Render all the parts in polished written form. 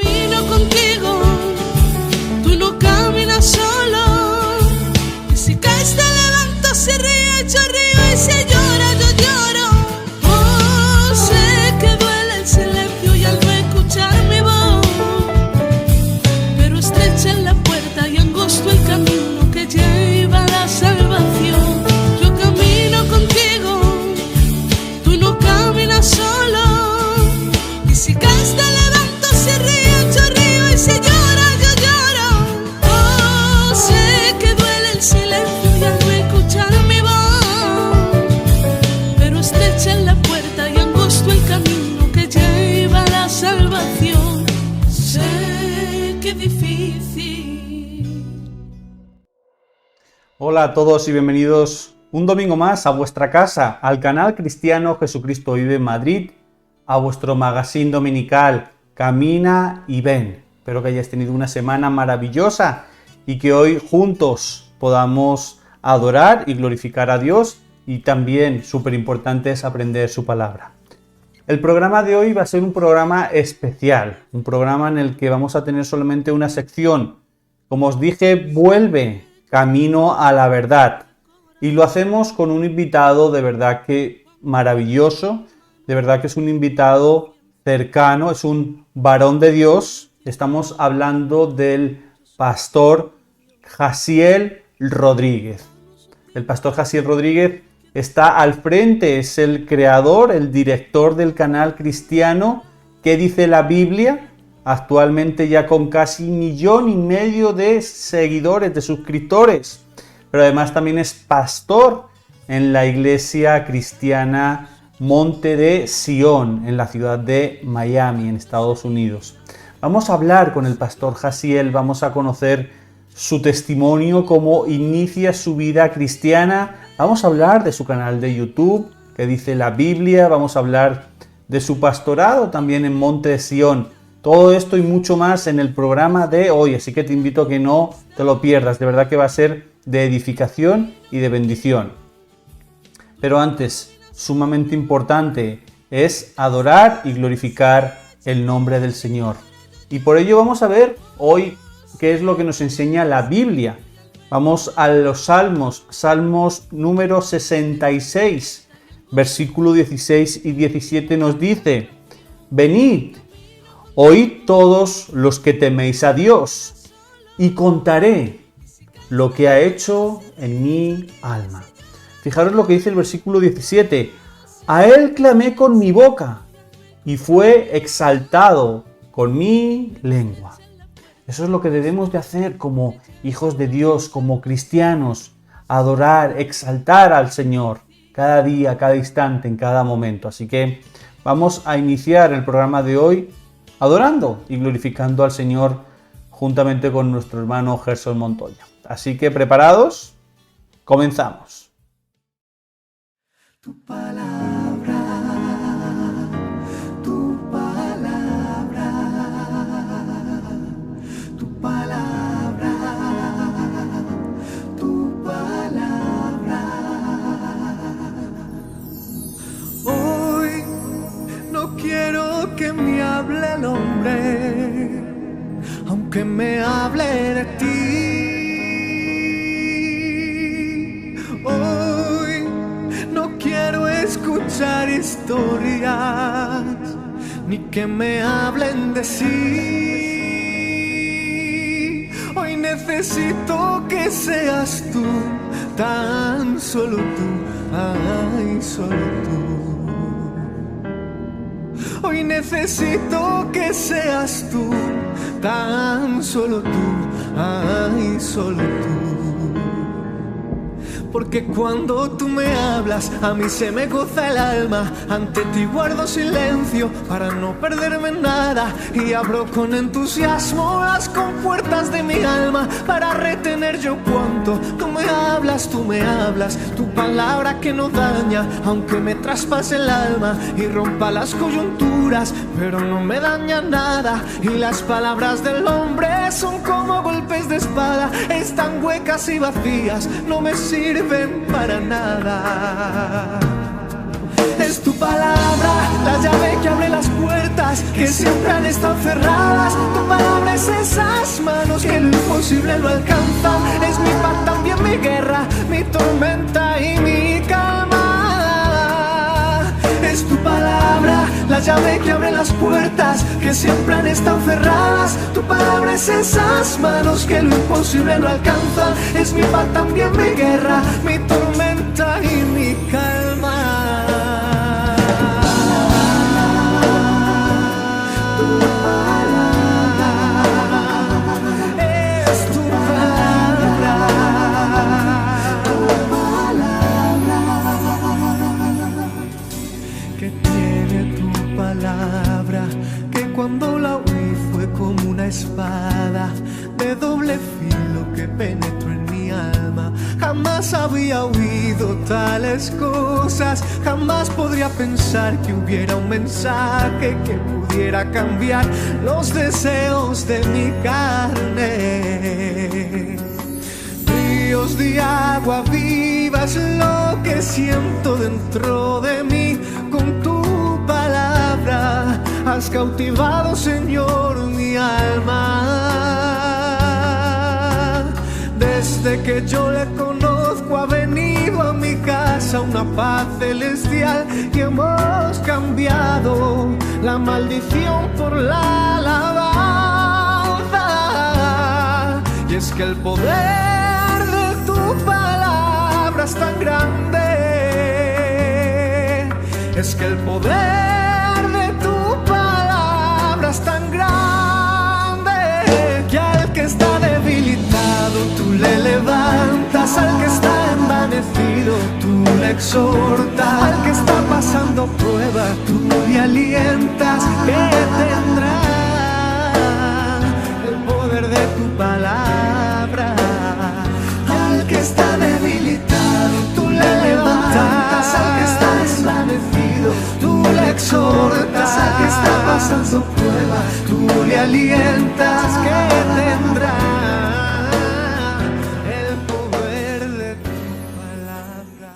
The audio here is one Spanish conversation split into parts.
camino contigo, tú no caminas solo. Y si caes te levanto, si ríes yo río, y si lloras yo lloro. Oh, sé que duele el silencio y al no escuchar mi voz, pero estrecha es la puerta y angosto el camino que lleva a la salvación. Yo camino contigo, tú no caminas solo. Y si caes te levanto, si ríes yo río, y si lloras yo lloro. Oh, sé que duele el silencio y al no escuchar mi voz, pero estrecha es la puerta y angosto el camino que lleva a la salvación. Sé que es difícil. Hola a todos y bienvenidos un domingo más a vuestra casa, al canal cristiano Jesucristo Vive en Madrid, a vuestro magazine dominical Camina y Ven. Espero que hayáis tenido una semana maravillosa y que hoy juntos podamos adorar y glorificar a Dios, y también súper importante es aprender su palabra. El programa de hoy va a ser un programa especial, un programa en el que vamos a tener solamente una sección. Como os dije, vuelve Camino a la Verdad. Y lo hacemos con un invitado de verdad que maravilloso, de verdad que es un invitado cercano, es un varón de Dios. Estamos hablando del pastor Jaciel Rodríguez. El pastor Jaciel Rodríguez está al frente, es el creador, el director del canal cristiano ¿Qué dice la Biblia? Actualmente ya con casi 1,5 millones de seguidores, de suscriptores. Pero además también es pastor en la iglesia cristiana Monte de Sion, en la ciudad de Miami, en Estados Unidos. Vamos a hablar con el pastor Jaciel, vamos a conocer su testimonio, cómo inicia su vida cristiana. Vamos a hablar de su canal de YouTube, que dice la Biblia. Vamos a hablar de su pastorado también en Monte de Sion. Todo esto y mucho más en el programa de hoy, así que te invito a que no te lo pierdas. De verdad que va a ser de edificación y de bendición. Pero antes, sumamente importante, es adorar y glorificar el nombre del Señor. Y por ello vamos a ver hoy qué es lo que nos enseña la Biblia. Vamos a los Salmos, Salmos número 66, versículo 16 y 17 nos dice: Venid, oíd todos los que teméis a Dios, y contaré lo que ha hecho en mi alma. Fijaros lo que dice el versículo 17. A él clamé con mi boca, y fue exaltado con mi lengua. Eso es lo que debemos de hacer como hijos de Dios, como cristianos. Adorar, exaltar al Señor, cada día, cada instante, en cada momento. Así que vamos a iniciar el programa de hoy adorando y glorificando al Señor juntamente con nuestro hermano Gerson Montoya. Así que, ¿preparados? Comenzamos. Tu palabra, tu palabra, tu palabra, tu palabra. Hoy no quiero que me hable el hombre, aunque me hable de ti. Hoy no quiero escuchar historias, ni que me hablen de sí. Hoy necesito que seas tú, tan solo tú, ay, solo tú. Hoy necesito que seas tú, tan solo tú, ay, solo tú. Porque cuando tú me hablas, a mí se me goza el alma. Ante ti guardo silencio para no perderme en nada, y abro con entusiasmo las compuertas de mi alma para retener yo cuanto tú me hablas, tu palabra que no daña, aunque me traspase el alma y rompa las coyunturas, pero no me daña nada. Y las palabras del hombre son como golpes de espada, están huecas y vacías, no me sirven para nada. Es tu palabra, la llave que abre las puertas que siempre han estado cerradas. Tu palabra es esas manos que lo imposible lo alcanzan. Es mi paz, también mi guerra, mi tormenta y mi calma. Es tu palabra, la llave que abre las puertas que siempre han estado cerradas. Tu palabra es esas manos que lo imposible lo alcanzan. Es mi paz, también mi guerra, mi tormenta y mi calma. Cuando la oí fue como una espada de doble filo que penetró en mi alma. Jamás había oído tales cosas, jamás podría pensar que hubiera un mensaje que pudiera cambiar los deseos de mi carne. Ríos de agua viva es lo que siento dentro de mí. Con tu palabra has cautivado, Señor, mi alma. Desde que yo le conozco ha venido a mi casa una paz celestial y hemos cambiado la maldición por la alabanza. Y es que el poder de tu palabra es tan grande. Es que el poder de tu palabra es tan grande que al que está debilitado tú le levantas, al que está envanecido tú le exhortas, al que está pasando prueba tú le alientas, que tendrá el poder de tu palabra. Al que está debilitado tú le levantas, al que está envanecido tú le exhortas, al que está pasando prueba tú le alientas, que tendrá el poder de tu palabra.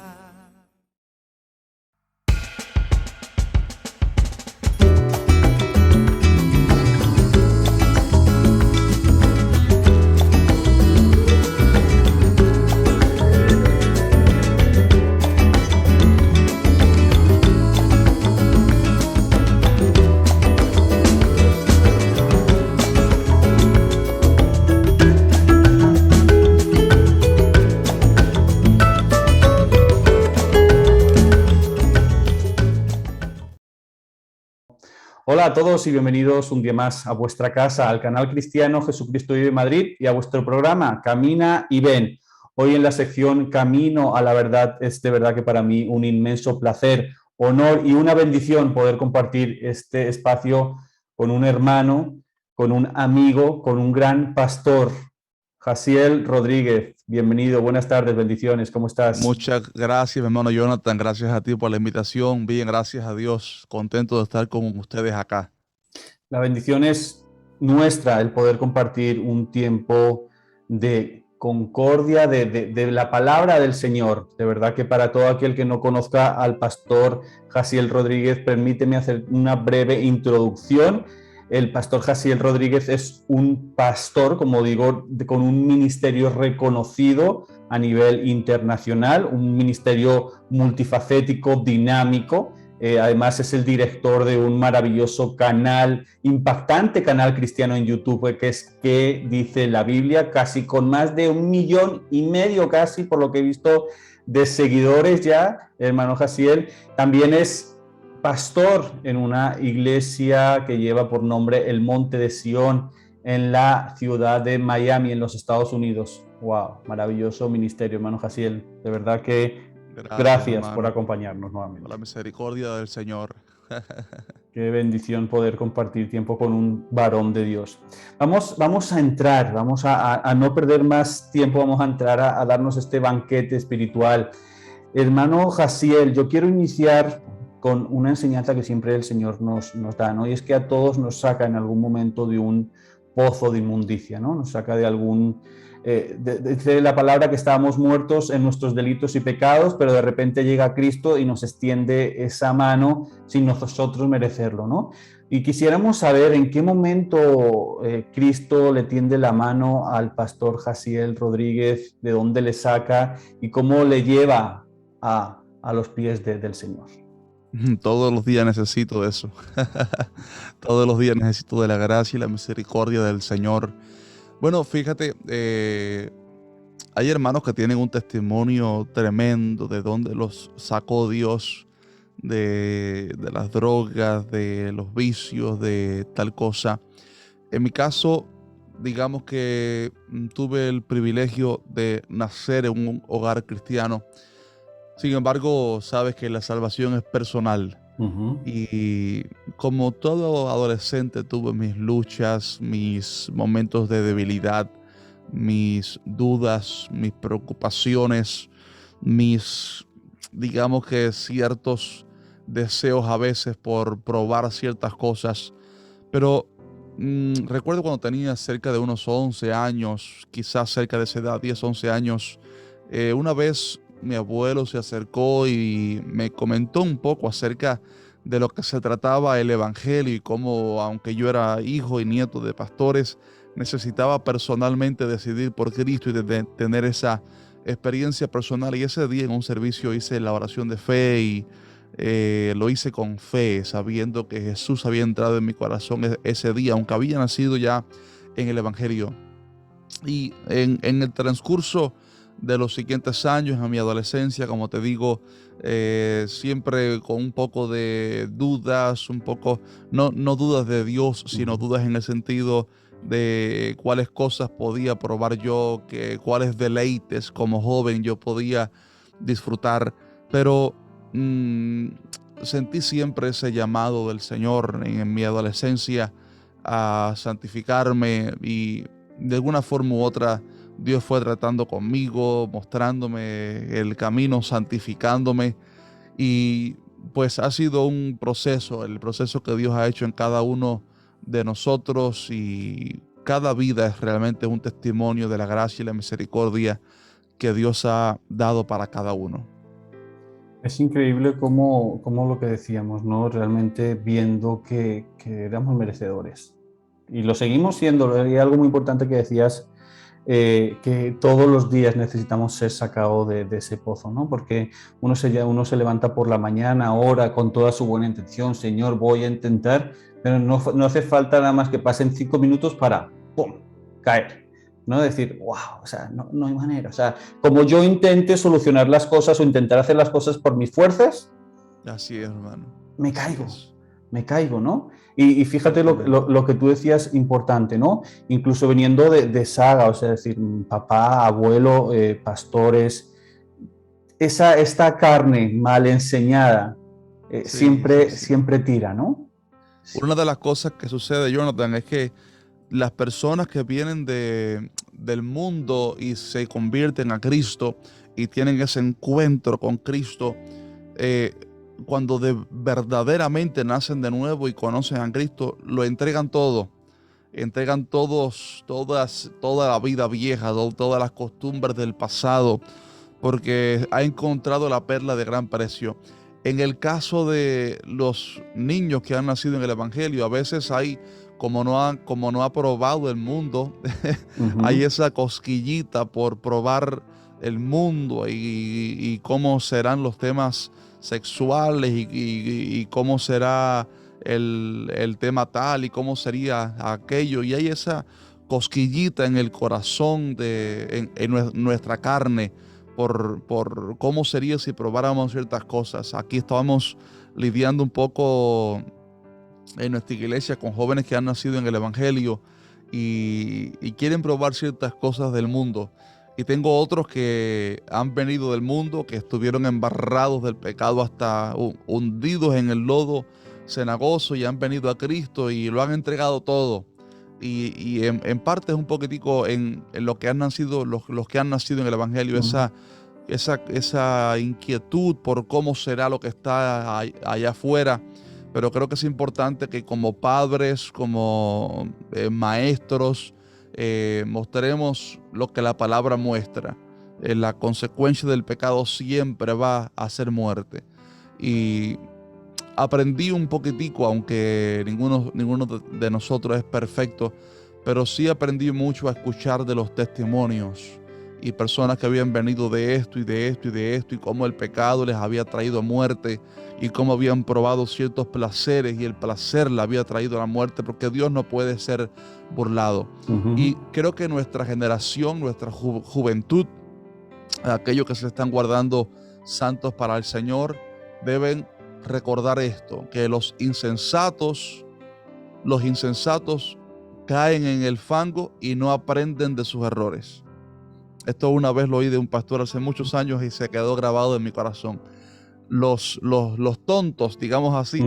Hola a todos y bienvenidos un día más a vuestra casa, al canal cristiano Jesucristo Vive Madrid y a vuestro programa Camina y Ven. Hoy en la sección Camino a la Verdad es de verdad que para mí un inmenso placer, honor y una bendición poder compartir este espacio con un hermano, con un amigo, con un gran pastor, Jaciel Rodríguez. Bienvenido, buenas tardes, bendiciones, ¿cómo estás? Muchas gracias, mi hermano Jonathan. Gracias a ti por la invitación. Bien, gracias a Dios. Contento de estar con ustedes acá. La bendición es nuestra, el poder compartir un tiempo de concordia, de la palabra del Señor. De verdad que para todo aquel que no conozca al pastor Jaciel Rodríguez, permíteme hacer una breve introducción. El pastor Jaciel Rodríguez es un pastor, como digo, con un ministerio reconocido a nivel internacional, un ministerio multifacético, dinámico. Además es el director de un maravilloso canal, impactante canal cristiano en YouTube, que es ¿Qué dice la Biblia? Casi con más de 1,5 millones, casi, por lo que he visto, de seguidores ya, hermano Jaciel. También es pastor en una iglesia que lleva por nombre El Monte de Sión en la ciudad de Miami, en los Estados Unidos. ¡Wow! Maravilloso ministerio, hermano Jaciel. De verdad que gracias por acompañarnos nuevamente. Por la misericordia del Señor. Qué bendición poder compartir tiempo con un varón de Dios. Vamos a entrar, vamos a no perder más tiempo, vamos a entrar a darnos este banquete espiritual. Hermano Jaciel, yo quiero iniciar con una enseñanza que siempre el Señor nos da, ¿no? Y es que a todos nos saca en algún momento de un pozo de inmundicia, ¿no? Nos saca de algún... de la palabra que estábamos muertos en nuestros delitos y pecados, pero de repente llega Cristo y nos extiende esa mano sin nosotros merecerlo, ¿no? Y quisiéramos saber en qué momento Cristo le tiende la mano al pastor Jaciel Rodríguez, de dónde le saca y cómo le lleva a los pies del Señor. Todos los días necesito de eso. Todos los días necesito de la gracia y la misericordia del Señor. Bueno, fíjate, hay hermanos que tienen un testimonio tremendo de dónde los sacó Dios de las drogas, de los vicios, de tal cosa. En mi caso, digamos que tuve el privilegio de nacer en un hogar cristiano. Sin embargo, sabes que la salvación es personal. Uh-huh. Y como todo adolescente tuve mis luchas, mis momentos de debilidad, mis dudas, mis preocupaciones, digamos que ciertos deseos a veces por probar ciertas cosas. Pero recuerdo cuando tenía cerca de unos 11 años, quizás cerca de esa edad, 10, 11 años, una vez mi abuelo se acercó y me comentó un poco acerca de lo que se trataba el evangelio y cómo, aunque yo era hijo y nieto de pastores, necesitaba personalmente decidir por Cristo y tener esa experiencia personal. Y ese día en un servicio hice la oración de fe y lo hice con fe, sabiendo que Jesús había entrado en mi corazón ese día, aunque había nacido ya en el evangelio. Y en el transcurso de los siguientes años, en mi adolescencia, como te digo, siempre con un poco de dudas, no dudas de Dios, sino dudas en el sentido de cuáles cosas podía probar yo, cuáles deleites como joven yo podía disfrutar, pero sentí siempre ese llamado del Señor en mi adolescencia a santificarme, y de alguna forma u otra Dios fue tratando conmigo, mostrándome el camino, santificándome, y pues ha sido un proceso, el proceso que Dios ha hecho en cada uno de nosotros, y cada vida es realmente un testimonio de la gracia y la misericordia que Dios ha dado para cada uno. Es increíble cómo lo que decíamos, ¿no? Realmente viendo que éramos merecedores. Y lo seguimos siendo. Y algo muy importante que decías, que todos los días necesitamos ser sacados de ese pozo, ¿no? Porque uno se levanta por la mañana, ora con toda su buena intención, Señor, voy a intentar, pero no hace falta nada más que pasen 5 minutos para, ¡pum!, caer, ¿no? Decir, wow, o sea, no hay manera. O sea, como yo intente solucionar las cosas o intentar hacer las cosas por mis fuerzas, así es, hermano. Me caigo, ¿no? Y fíjate lo que tú decías, importante, ¿no? Incluso viniendo de saga, o sea, es decir, papá, abuelo, pastores, esta carne mal enseñada siempre tira, ¿no? Una de las cosas que sucede, Jonathan, es que las personas que vienen del mundo y se convierten a Cristo y tienen ese encuentro con Cristo, cuando verdaderamente nacen de nuevo y conocen a Cristo, lo entregan todo. Entregan toda la vida vieja, todas las costumbres del pasado, porque ha encontrado la perla de gran precio. En el caso de los niños que han nacido en el evangelio, a veces hay, como no ha probado el mundo, uh-huh, hay esa cosquillita por probar el mundo y cómo serán los temas sexuales y cómo será el tema tal y cómo sería aquello, y hay esa cosquillita en el corazón, en nuestra carne, por cómo sería si probáramos ciertas cosas. Aquí estábamos lidiando un poco en nuestra iglesia con jóvenes que han nacido en el evangelio y quieren probar ciertas cosas del mundo. Y tengo otros que han venido del mundo, que estuvieron embarrados del pecado hasta hundidos en el lodo cenagoso, y han venido a Cristo y lo han entregado todo. Y en parte es un poquitico en lo que han nacido, los que han nacido en el evangelio, esa inquietud por cómo será lo que está allá afuera. pero creo que es importante que como padres, como maestros, mostremos lo que la palabra muestra. La consecuencia del pecado siempre va a ser muerte. Y aprendí un poquitico, aunque ninguno de nosotros es perfecto, pero sí aprendí mucho a escuchar de los testimonios y personas que habían venido de esto y de esto y de esto, y cómo el pecado les había traído muerte y cómo habían probado ciertos placeres y el placer le había traído la muerte, porque Dios no puede ser burlado. Y creo que nuestra generación, nuestra juventud, aquellos que se están guardando santos para el Señor, deben recordar esto, que los insensatos caen en el fango y no aprenden de sus errores. Esto una vez lo oí de un pastor hace muchos años y se quedó grabado en mi corazón. Los tontos, digamos así,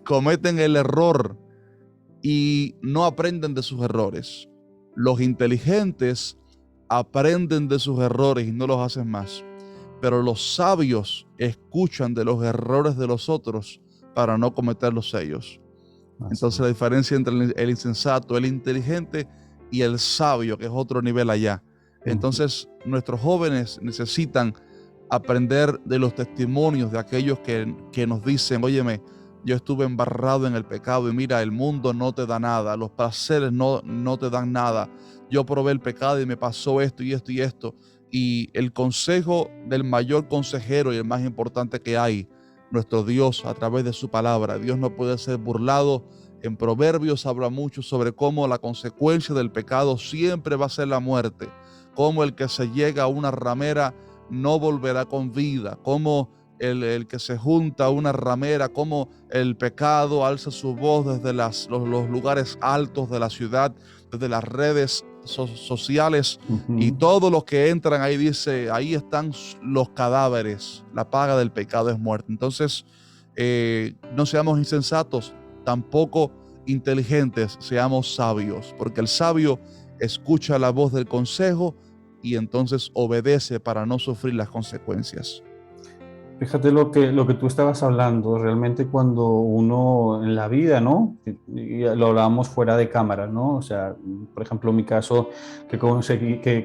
cometen el error y no aprenden de sus errores. Los inteligentes aprenden de sus errores y no los hacen más. Pero los sabios escuchan de los errores de los otros para no cometerlos ellos. Entonces la diferencia entre el insensato, el inteligente y el sabio, que es otro nivel allá. Entonces nuestros jóvenes necesitan aprender de los testimonios de aquellos que nos dicen: óyeme, yo estuve embarrado en el pecado y mira, el mundo no te da nada, los placeres no te dan nada. Yo probé el pecado y me pasó esto y esto y esto. Y el consejo del mayor consejero y el más importante que hay, nuestro Dios, a través de su palabra. Dios no puede ser burlado. En Proverbios habla mucho sobre cómo la consecuencia del pecado siempre va a ser la muerte, cómo el que se llega a una ramera no volverá con vida, cómo el que se junta a una ramera, cómo el pecado alza su voz desde los lugares altos de la ciudad, desde las redes sociales, y todos los que entran ahí, dice, ahí están los cadáveres, la paga del pecado es muerte. Entonces no seamos insensatos, tampoco inteligentes, seamos sabios, porque el sabio escucha la voz del consejo y entonces obedece para no sufrir las consecuencias. Fíjate lo que tú estabas hablando, realmente cuando uno en la vida, ¿no? Y lo hablábamos fuera de cámara, ¿no? O sea, por ejemplo, en mi caso, que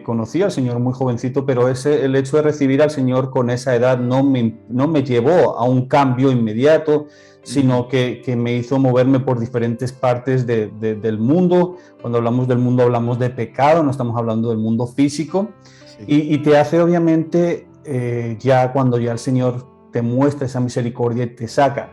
conocí al Señor muy jovencito, pero el hecho de recibir al Señor con esa edad no me llevó a un cambio inmediato, sino que me hizo moverme por diferentes partes del mundo. Cuando hablamos del mundo, hablamos de pecado, no estamos hablando del mundo físico. Sí. Y te hace, obviamente, ya cuando ya el Señor te muestra esa misericordia y te saca,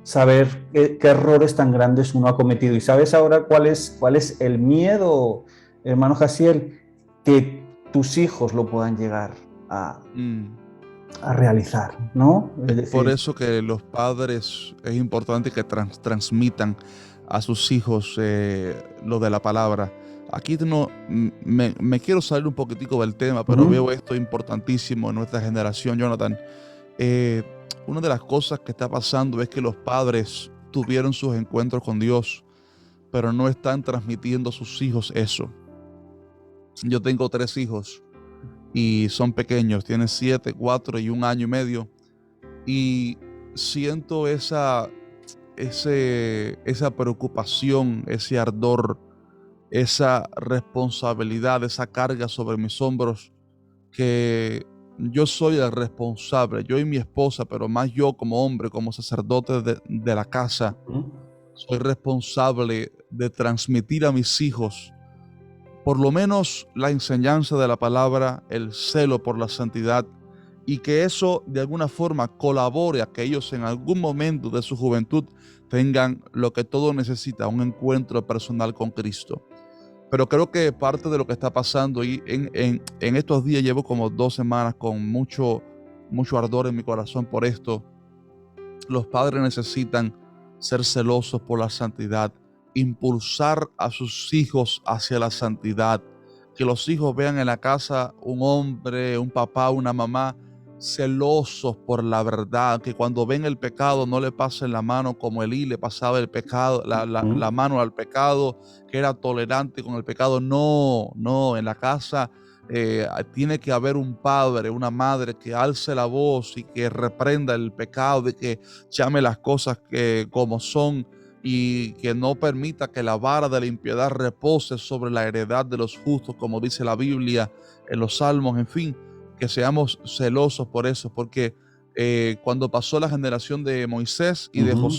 saber qué errores tan grandes uno ha cometido. Y sabes ahora cuál es el miedo, hermano Jaciel, que tus hijos lo puedan llegar a realizar, ¿no? Es decir, por eso que los padres es importante que transmitan a sus hijos lo de la palabra. Aquí me quiero salir un poquitico del tema, pero veo esto importantísimo en nuestra generación, Jonathan. Una de las cosas que está pasando es que los padres tuvieron sus encuentros con Dios, pero no están transmitiendo a sus hijos eso. Yo tengo 3 hijos y son pequeños, tienen 7, 4 y 1 año y medio. Y siento esa preocupación, ese ardor, esa responsabilidad, esa carga sobre mis hombros, que yo soy el responsable, yo y mi esposa, pero más yo como hombre, como sacerdote de la casa, soy responsable de transmitir a mis hijos por lo menos la enseñanza de la palabra, el celo por la santidad, y que eso de alguna forma colabore a que ellos en algún momento de su juventud tengan lo que todo necesita, un encuentro personal con Cristo. Pero creo que parte de lo que está pasando, y en estos días llevo como 2 semanas con mucho ardor en mi corazón por esto. Los padres necesitan ser celosos por la santidad, impulsar a sus hijos hacia la santidad, que los hijos vean en la casa un hombre, un papá, una mamá celosos por la verdad, que cuando ven el pecado no le pasen la mano como Elí le pasaba el pecado, la mano al pecado, que era tolerante con el pecado. No, en la casa tiene que haber un padre, una madre que alce la voz y que reprenda el pecado, y que llame las cosas como son, y que no permita que la vara de la impiedad repose sobre la heredad de los justos, como dice la Biblia en los Salmos. En fin, que seamos celosos por eso, porque cuando pasó la generación de Moisés y de Ujú.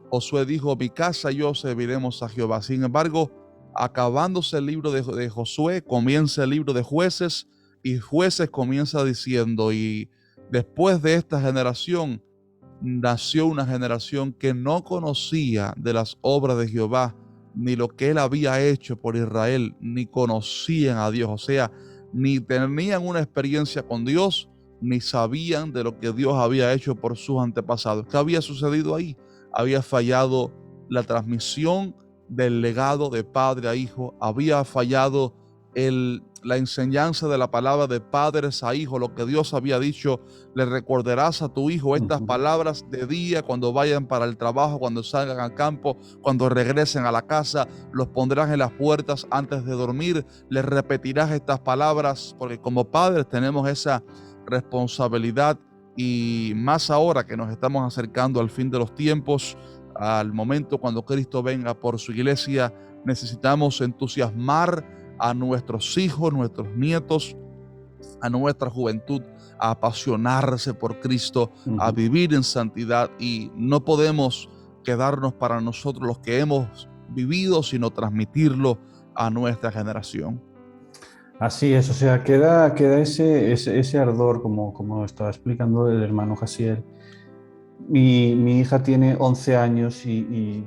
Josué dijo: mi casa y yo serviremos a Jehová. Sin embargo, acabándose el libro de Josué, comienza el libro de Jueces, y Jueces comienza diciendo: y después de esta generación nació una generación que no conocía de las obras de Jehová, ni lo que él había hecho por Israel, ni conocían a Dios. O sea, ni tenían una experiencia con Dios, ni sabían de lo que Dios había hecho por sus antepasados. ¿Qué había sucedido ahí? Había fallado la transmisión del legado de padre a hijo, había fallado la enseñanza de la palabra de padres a hijos, lo que Dios había dicho: le recordarás a tu hijo estas Ujú. palabras de día, cuando vayan para el trabajo, cuando salgan al campo, cuando regresen a la casa, los pondrás en las puertas antes de dormir, les repetirás estas palabras, porque como padres tenemos esa responsabilidad, y más ahora que nos estamos acercando al fin de los tiempos, al momento cuando Cristo venga por su iglesia. Necesitamos entusiasmar a nuestros hijos, nuestros nietos, a nuestra juventud, a apasionarse por Cristo, a Ujú. vivir en santidad, y no podemos quedarnos para nosotros los que hemos vivido, sino transmitirlo a nuestra generación. Así es, o sea, queda ese ardor, como estaba explicando el hermano Jasiel. Mi hija tiene 11 años y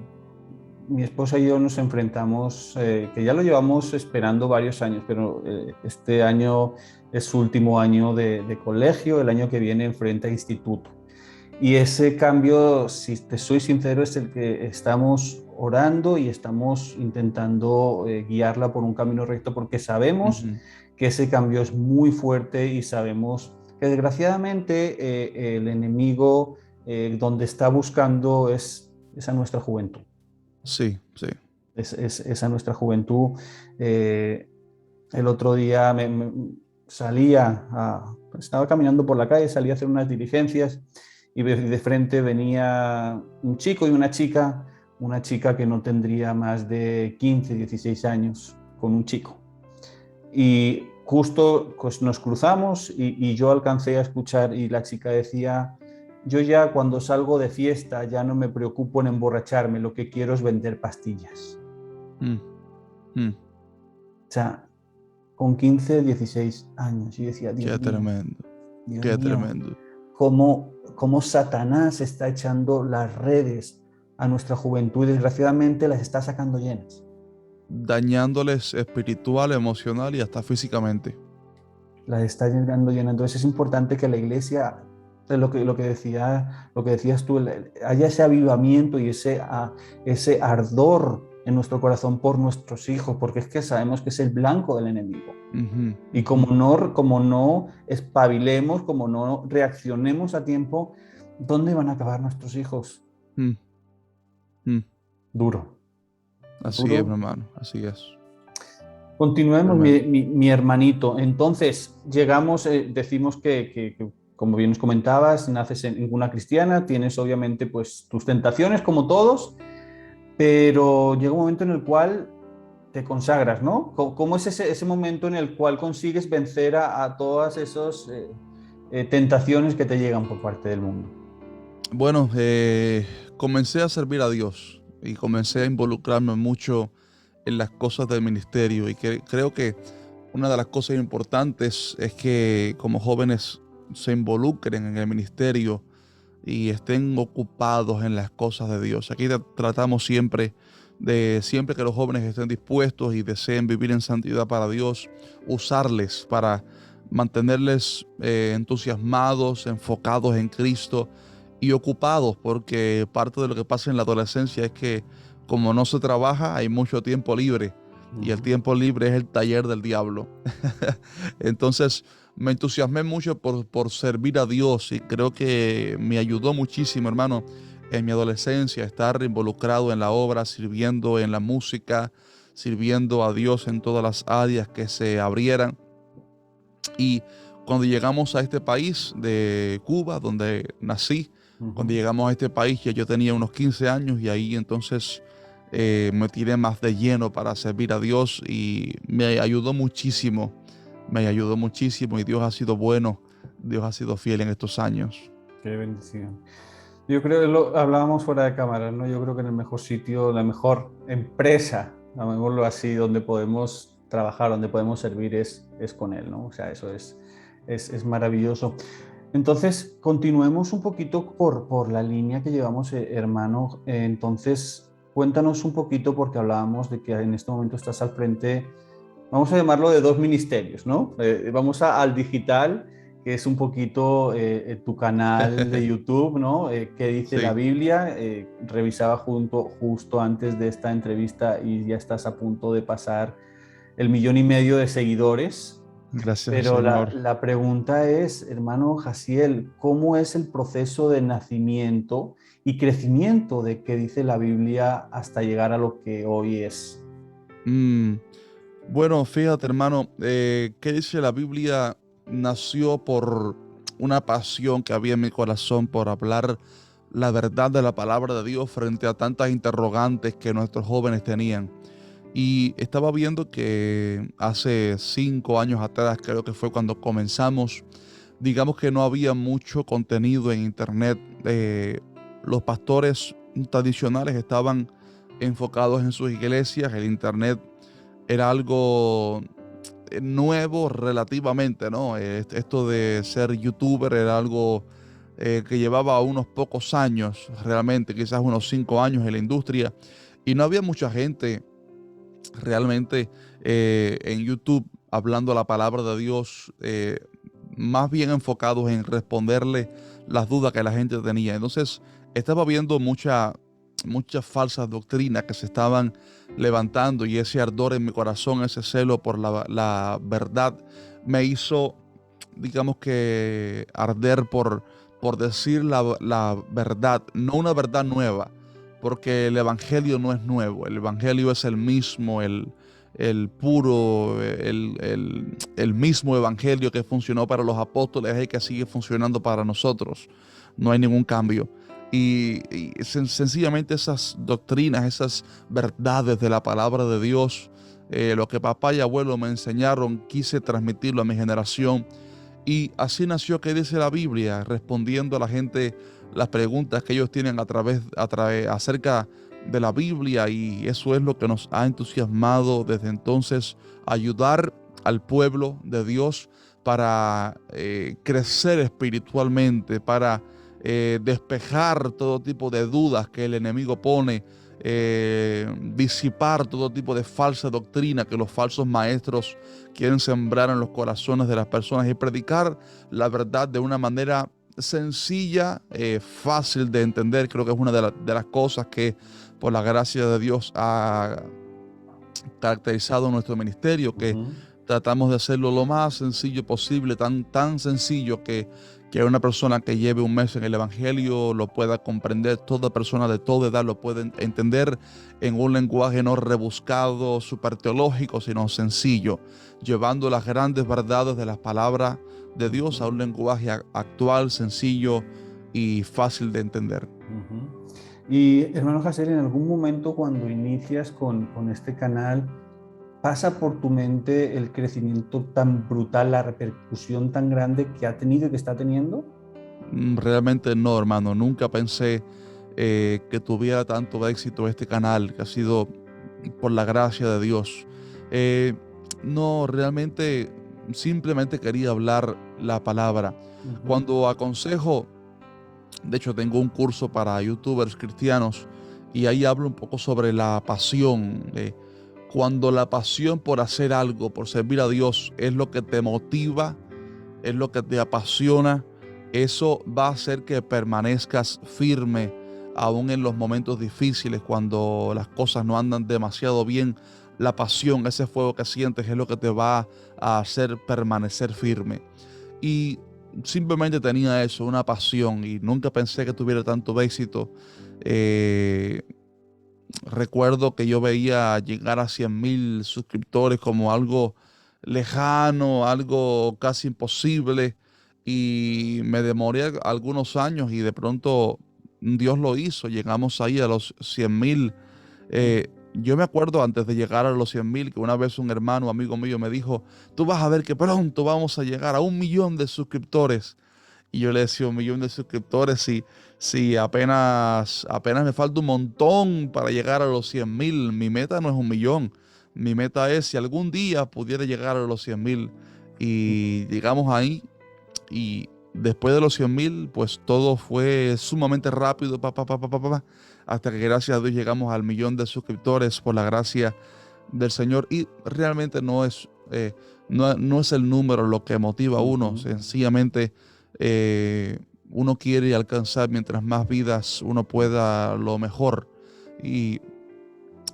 mi esposa y yo nos enfrentamos, que ya lo llevamos esperando varios años, pero este año es su último año de colegio, el año que viene enfrenta a instituto. Y ese cambio, si te soy sincero, es el que estamos orando y estamos intentando guiarla por un camino recto, porque sabemos Ujú. que ese cambio es muy fuerte y sabemos que desgraciadamente el enemigo donde está buscando es a nuestra juventud. Sí, sí. Es a nuestra juventud. Eh, el otro día salía, estaba caminando por la calle, salía a hacer unas diligencias y de frente venía un chico y una chica que no tendría más de 15, 16 años, con un chico. Y justo pues, nos cruzamos y yo alcancé a escuchar y la chica decía: yo ya cuando salgo de fiesta ya no me preocupo en emborracharme, lo que quiero es vender pastillas. Mm, mm. O sea, con 15, 16 años. Y decía, Qué tremendo, Dios qué mío, tremendo. cómo Satanás está echando las redes a nuestra juventud y desgraciadamente las está sacando llenas. Dañándoles espiritual, emocional y hasta físicamente. Las está llegando llena. Entonces es importante que la iglesia, lo que decías tú, haya ese avivamiento y ese ardor en nuestro corazón por nuestros hijos, porque es que sabemos que es el blanco del enemigo. Ujú, Y ujú. como no espabilemos, como no reaccionemos a tiempo, ¿dónde van a acabar nuestros hijos? Mm, mm. Duro, Así es, mi duro. hermano, así es. Continuemos, Tremendo. mi hermanito. Entonces, llegamos, decimos como bien nos comentabas, naces en una cristiana, tienes obviamente pues tus tentaciones como todos, pero llega un momento en el cual te consagras, ¿no? ¿Cómo es ese momento en el cual consigues vencer a todas esas tentaciones que te llegan por parte del mundo? Bueno, comencé a servir a Dios y comencé a involucrarme mucho en las cosas del ministerio, y creo que una de las cosas importantes es que como jóvenes se involucren en el ministerio y estén ocupados en las cosas de Dios. Aquí tratamos siempre que los jóvenes estén dispuestos y deseen vivir en santidad para Dios, usarles para mantenerles entusiasmados, enfocados en Cristo y ocupados, porque parte de lo que pasa en la adolescencia es que como no se trabaja, hay mucho tiempo libre, y el Ujú. tiempo libre es el taller del diablo. Entonces me entusiasmé mucho por servir a Dios, y creo que me ayudó muchísimo, hermano, en mi adolescencia, estar involucrado en la obra, sirviendo en la música, sirviendo a Dios en todas las áreas que se abrieran. Y cuando llegamos a este país de Cuba, donde nací, cuando llegamos a este país ya yo tenía unos 15 años y ahí entonces me tiré más de lleno para servir a Dios y me ayudó muchísimo y Dios ha sido bueno, Dios ha sido fiel en estos años. Qué bendición. Yo creo que hablábamos fuera de cámara, ¿no? Yo creo que en el mejor sitio, la mejor empresa, llamémoslo así, donde podemos trabajar, donde podemos servir es con Él, ¿no? O sea, eso es maravilloso. Entonces, continuemos un poquito por la línea que llevamos, hermano. Entonces, cuéntanos un poquito, porque hablábamos de que en este momento estás al frente, vamos a llamarlo de dos ministerios, ¿no? Vamos al digital, que es un poquito tu canal de YouTube, ¿no? ¿Qué dice la Sí, Biblia? Revisaba justo antes de esta entrevista y ya estás a punto de pasar el 1,5 millones de seguidores. gracias al Pero Señor. la pregunta es, hermano Jaciel, ¿cómo es el proceso de nacimiento y crecimiento de qué dice la Biblia hasta llegar a lo que hoy es? Mm, Bueno, fíjate, hermano, ¿qué dice la Biblia? Nació por una pasión que había en mi corazón por hablar la verdad de la palabra de Dios frente a tantas interrogantes que nuestros jóvenes tenían. Y estaba viendo que hace 5 años atrás, creo que fue cuando comenzamos, digamos que no había mucho contenido en internet. Los pastores tradicionales estaban enfocados en sus iglesias, el internet era algo nuevo relativamente, ¿no? Esto de ser youtuber era algo que llevaba unos pocos años, realmente, quizás unos 5 años en la industria, y no había mucha gente realmente en YouTube hablando la palabra de Dios, más bien enfocados en responderle las dudas que la gente tenía. Entonces, estaba viendo muchas falsas doctrinas que se estaban levantando y ese ardor en mi corazón, ese celo por la verdad, me hizo, digamos que, arder por decir la verdad, no una verdad nueva, porque el Evangelio no es nuevo, el Evangelio es el mismo, el puro, el mismo Evangelio que funcionó para los apóstoles y que sigue funcionando para nosotros. No hay ningún cambio. Y sencillamente esas doctrinas, esas verdades de la palabra de Dios, lo que papá y abuelo me enseñaron, quise transmitirlo a mi generación. Y así nació que dice la Biblia, respondiendo a la gente las preguntas que ellos tienen acerca de la Biblia. Y eso es lo que nos ha entusiasmado desde entonces, ayudar al pueblo de Dios para crecer espiritualmente, para despejar todo tipo de dudas que el enemigo pone, disipar todo tipo de falsa doctrina que los falsos maestros quieren sembrar en los corazones de las personas y predicar la verdad de una manera sencilla, fácil de entender. Creo que es una de las cosas que por la gracia de Dios ha caracterizado nuestro ministerio, que tratamos de hacerlo lo más sencillo posible, tan sencillo que una persona que lleve un mes en el Evangelio lo pueda comprender, toda persona de toda edad lo puede entender en un lenguaje no rebuscado, súper teológico, sino sencillo, llevando las grandes verdades de las palabras de Dios a un lenguaje actual, sencillo y fácil de entender. Ujú. Y hermano Jaciel, en algún momento cuando inicias con este canal, ¿pasa por tu mente el crecimiento tan brutal, la repercusión tan grande que ha tenido y que está teniendo? Realmente no, hermano. Nunca pensé que tuviera tanto éxito este canal, que ha sido por la gracia de Dios. Eh, no, realmente simplemente quería hablar la palabra. Ujú. Cuando aconsejo, de hecho tengo un curso para youtubers cristianos y ahí hablo un poco sobre la pasión. Cuando la pasión por hacer algo, por servir a Dios, es lo que te motiva, es lo que te apasiona, eso va a hacer que permanezcas firme aún en los momentos difíciles, cuando las cosas no andan demasiado bien. La pasión, ese fuego que sientes es lo que te va a hacer permanecer firme. Y simplemente tenía eso, una pasión, y nunca pensé que tuviera tanto éxito. Eh, Recuerdo que yo veía llegar a 100,000 suscriptores como algo lejano, algo casi imposible, y me demoré algunos años y de pronto Dios lo hizo. Llegamos ahí a los 100,000. Yo me acuerdo antes de llegar a los 100,000 que una vez un hermano, amigo mío, me dijo: tú vas a ver que pronto vamos a llegar a 1,000,000 de suscriptores. Y yo le decía: 1,000,000 de suscriptores, si apenas me falta un montón para llegar a los 100,000. Mi meta no es 1,000,000. Mi meta es si algún día pudiera llegar a los 100,000. Y llegamos ahí, y después de los 100,000, pues todo fue sumamente rápido, hasta que gracias a Dios llegamos al 1,000,000 de suscriptores por la gracia del Señor. Y realmente no es el número lo que motiva a uno, sencillamente uno quiere alcanzar mientras más vidas uno pueda, lo mejor. Y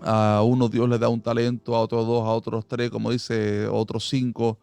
a uno Dios le da un talento, a otros 2, a otros 3, como dice, otros 5.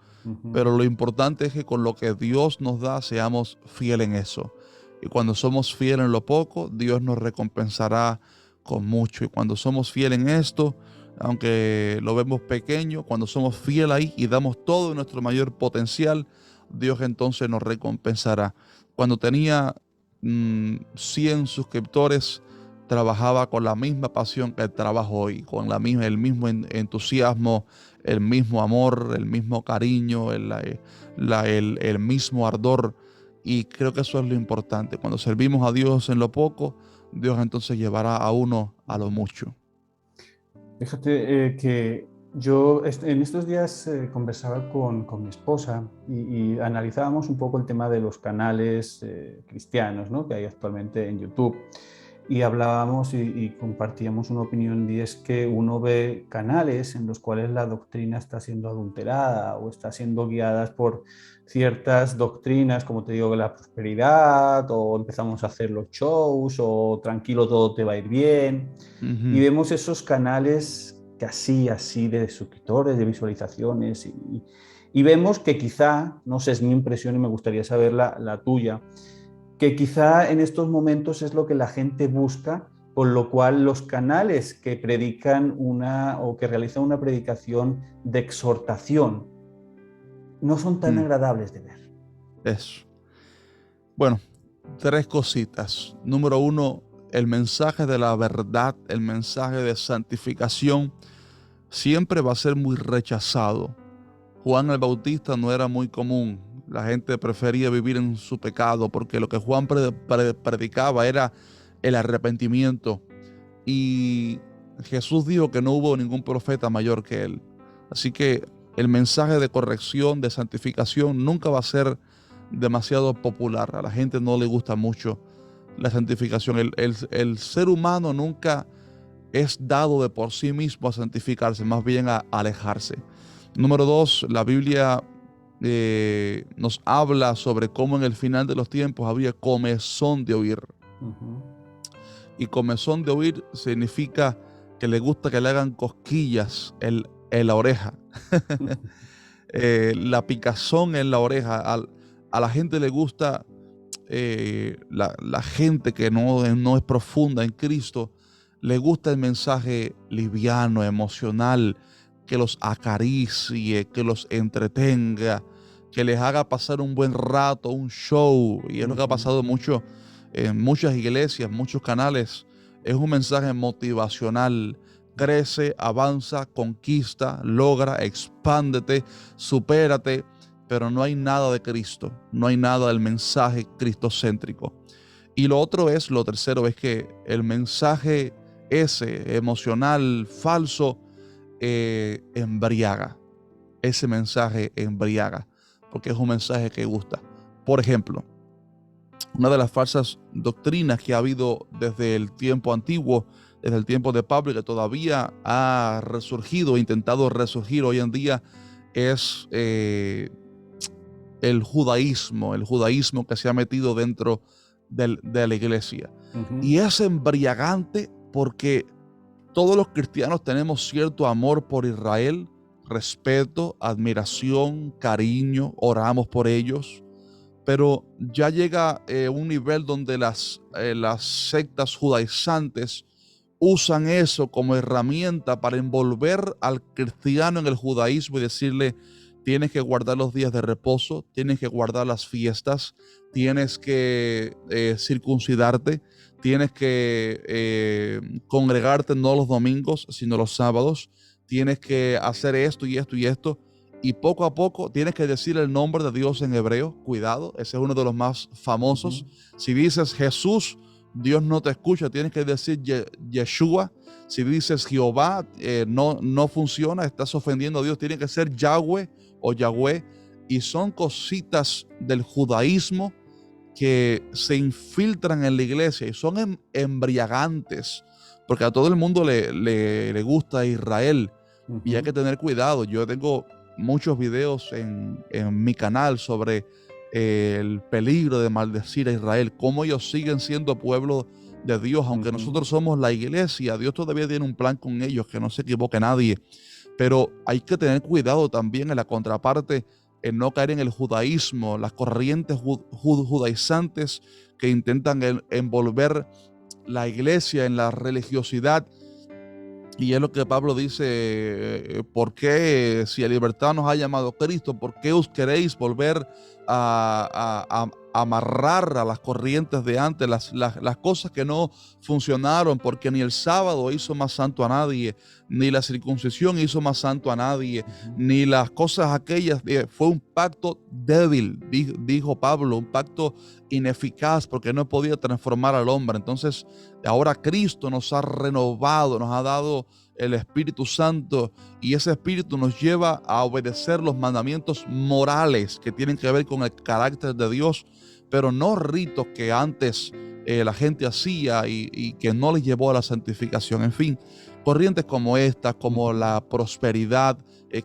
Pero lo importante es que con lo que Dios nos da seamos fieles en eso. Y cuando somos fieles en lo poco, Dios nos recompensará con mucho. Y cuando somos fieles en esto, aunque lo vemos pequeño, cuando somos fieles ahí y damos todo nuestro mayor potencial, Dios entonces nos recompensará. Cuando tenía 100 suscriptores, trabajaba con la misma pasión que trabajo hoy, con el mismo entusiasmo, el mismo amor, el mismo cariño, el mismo ardor. Y creo que eso es lo importante. Cuando servimos a Dios en lo poco, Dios entonces llevará a uno a lo mucho. Fíjate que yo en estos días conversaba con mi esposa y analizábamos un poco el tema de los canales cristianos, ¿no?, que hay actualmente en YouTube. Y hablábamos y compartíamos una opinión, y es que uno ve canales en los cuales la doctrina está siendo adulterada o está siendo guiada por ciertas doctrinas, como te digo, de la prosperidad, o empezamos a hacer los shows, o tranquilo, todo te va a ir bien. Y vemos esos canales así de suscriptores, de visualizaciones, y vemos que quizá, no sé, es mi impresión y me gustaría saber la tuya, que quizá en estos momentos es lo que la gente busca, con lo cual los canales que predican o que realizan una predicación de exhortación no son tan agradables de ver. Eso. Bueno, 3 cositas. Número 1, el mensaje de la verdad, el mensaje de santificación, siempre va a ser muy rechazado. Juan el Bautista no era muy común. La gente prefería vivir en su pecado, porque lo que Juan predicaba era el arrepentimiento. Y Jesús dijo que no hubo ningún profeta mayor que él. Así que el mensaje de corrección, de santificación, nunca va a ser demasiado popular. A la gente no le gusta mucho la santificación. El ser humano nunca es dado de por sí mismo a santificarse, más bien a alejarse. Número 2, la Biblia nos habla sobre cómo en el final de los tiempos había comezón de oír. Y comezón de oír significa que le gusta que le hagan cosquillas en la oreja. La picazón en la oreja. A la gente le gusta, la gente que no es profunda en Cristo, le gusta el mensaje liviano, emocional, que los acaricie, que los entretenga, que les haga pasar un buen rato, un show. Y es lo que ha pasado mucho en muchas iglesias, muchos canales. Es un mensaje motivacional. Crece, avanza, conquista, logra, expándete, supérate. Pero no hay nada de Cristo, no hay nada del mensaje cristocéntrico. Y lo tercero es que el mensaje ese emocional, falso, embriaga. Ese mensaje embriaga, porque es un mensaje que gusta. Por ejemplo, una de las falsas doctrinas que ha habido desde el tiempo antiguo, desde el tiempo de Pablo, y que todavía ha resurgido, intentado resurgir hoy en día, es el judaísmo que se ha metido dentro de la iglesia. Y es embriagante porque todos los cristianos tenemos cierto amor por Israel, respeto, admiración, cariño, oramos por ellos, pero ya llega un nivel donde las sectas judaizantes usan eso como herramienta para envolver al cristiano en el judaísmo y decirle tienes que guardar los días de reposo, tienes que guardar las fiestas, tienes que circuncidarte, tienes que congregarte no los domingos, sino los sábados, tienes que hacer esto y esto y esto. Y poco a poco tienes que decir el nombre de Dios en hebreo. Cuidado, ese es uno de los más famosos. Si dices Jesús, Dios no te escucha, tienes que decir Yeshua. Si dices Jehová, no funciona, estás ofendiendo a Dios, tiene que ser Yahweh o Yahweh. Y son cositas del judaísmo que se infiltran en la iglesia y son embriagantes, porque a todo el mundo le gusta Israel. Y hay que tener cuidado. Yo tengo muchos videos en mi canal sobre el peligro de maldecir a Israel, cómo ellos siguen siendo pueblo de Dios, aunque nosotros somos la iglesia. Dios todavía tiene un plan con ellos, que no se equivoque nadie, pero hay que tener cuidado también en la contraparte, en no caer en el judaísmo, las corrientes judaizantes que intentan envolver la iglesia en la religiosidad. Y es lo que Pablo dice: ¿por qué, si a libertad nos ha llamado Cristo, por qué os queréis volver a amarrar a las corrientes de antes, las cosas que no funcionaron? Porque ni el sábado hizo más santo a nadie, ni la circuncisión hizo más santo a nadie, ni las cosas aquellas. Fue un pacto débil, dijo Pablo, un pacto ineficaz, porque no podía transformar al hombre. Entonces ahora Cristo nos ha renovado, nos ha dado el Espíritu Santo, y ese Espíritu nos lleva a obedecer los mandamientos morales que tienen que ver con el carácter de Dios, pero no ritos que antes la gente hacía y que no les llevó a la santificación. En fin, corrientes como estas, como la prosperidad,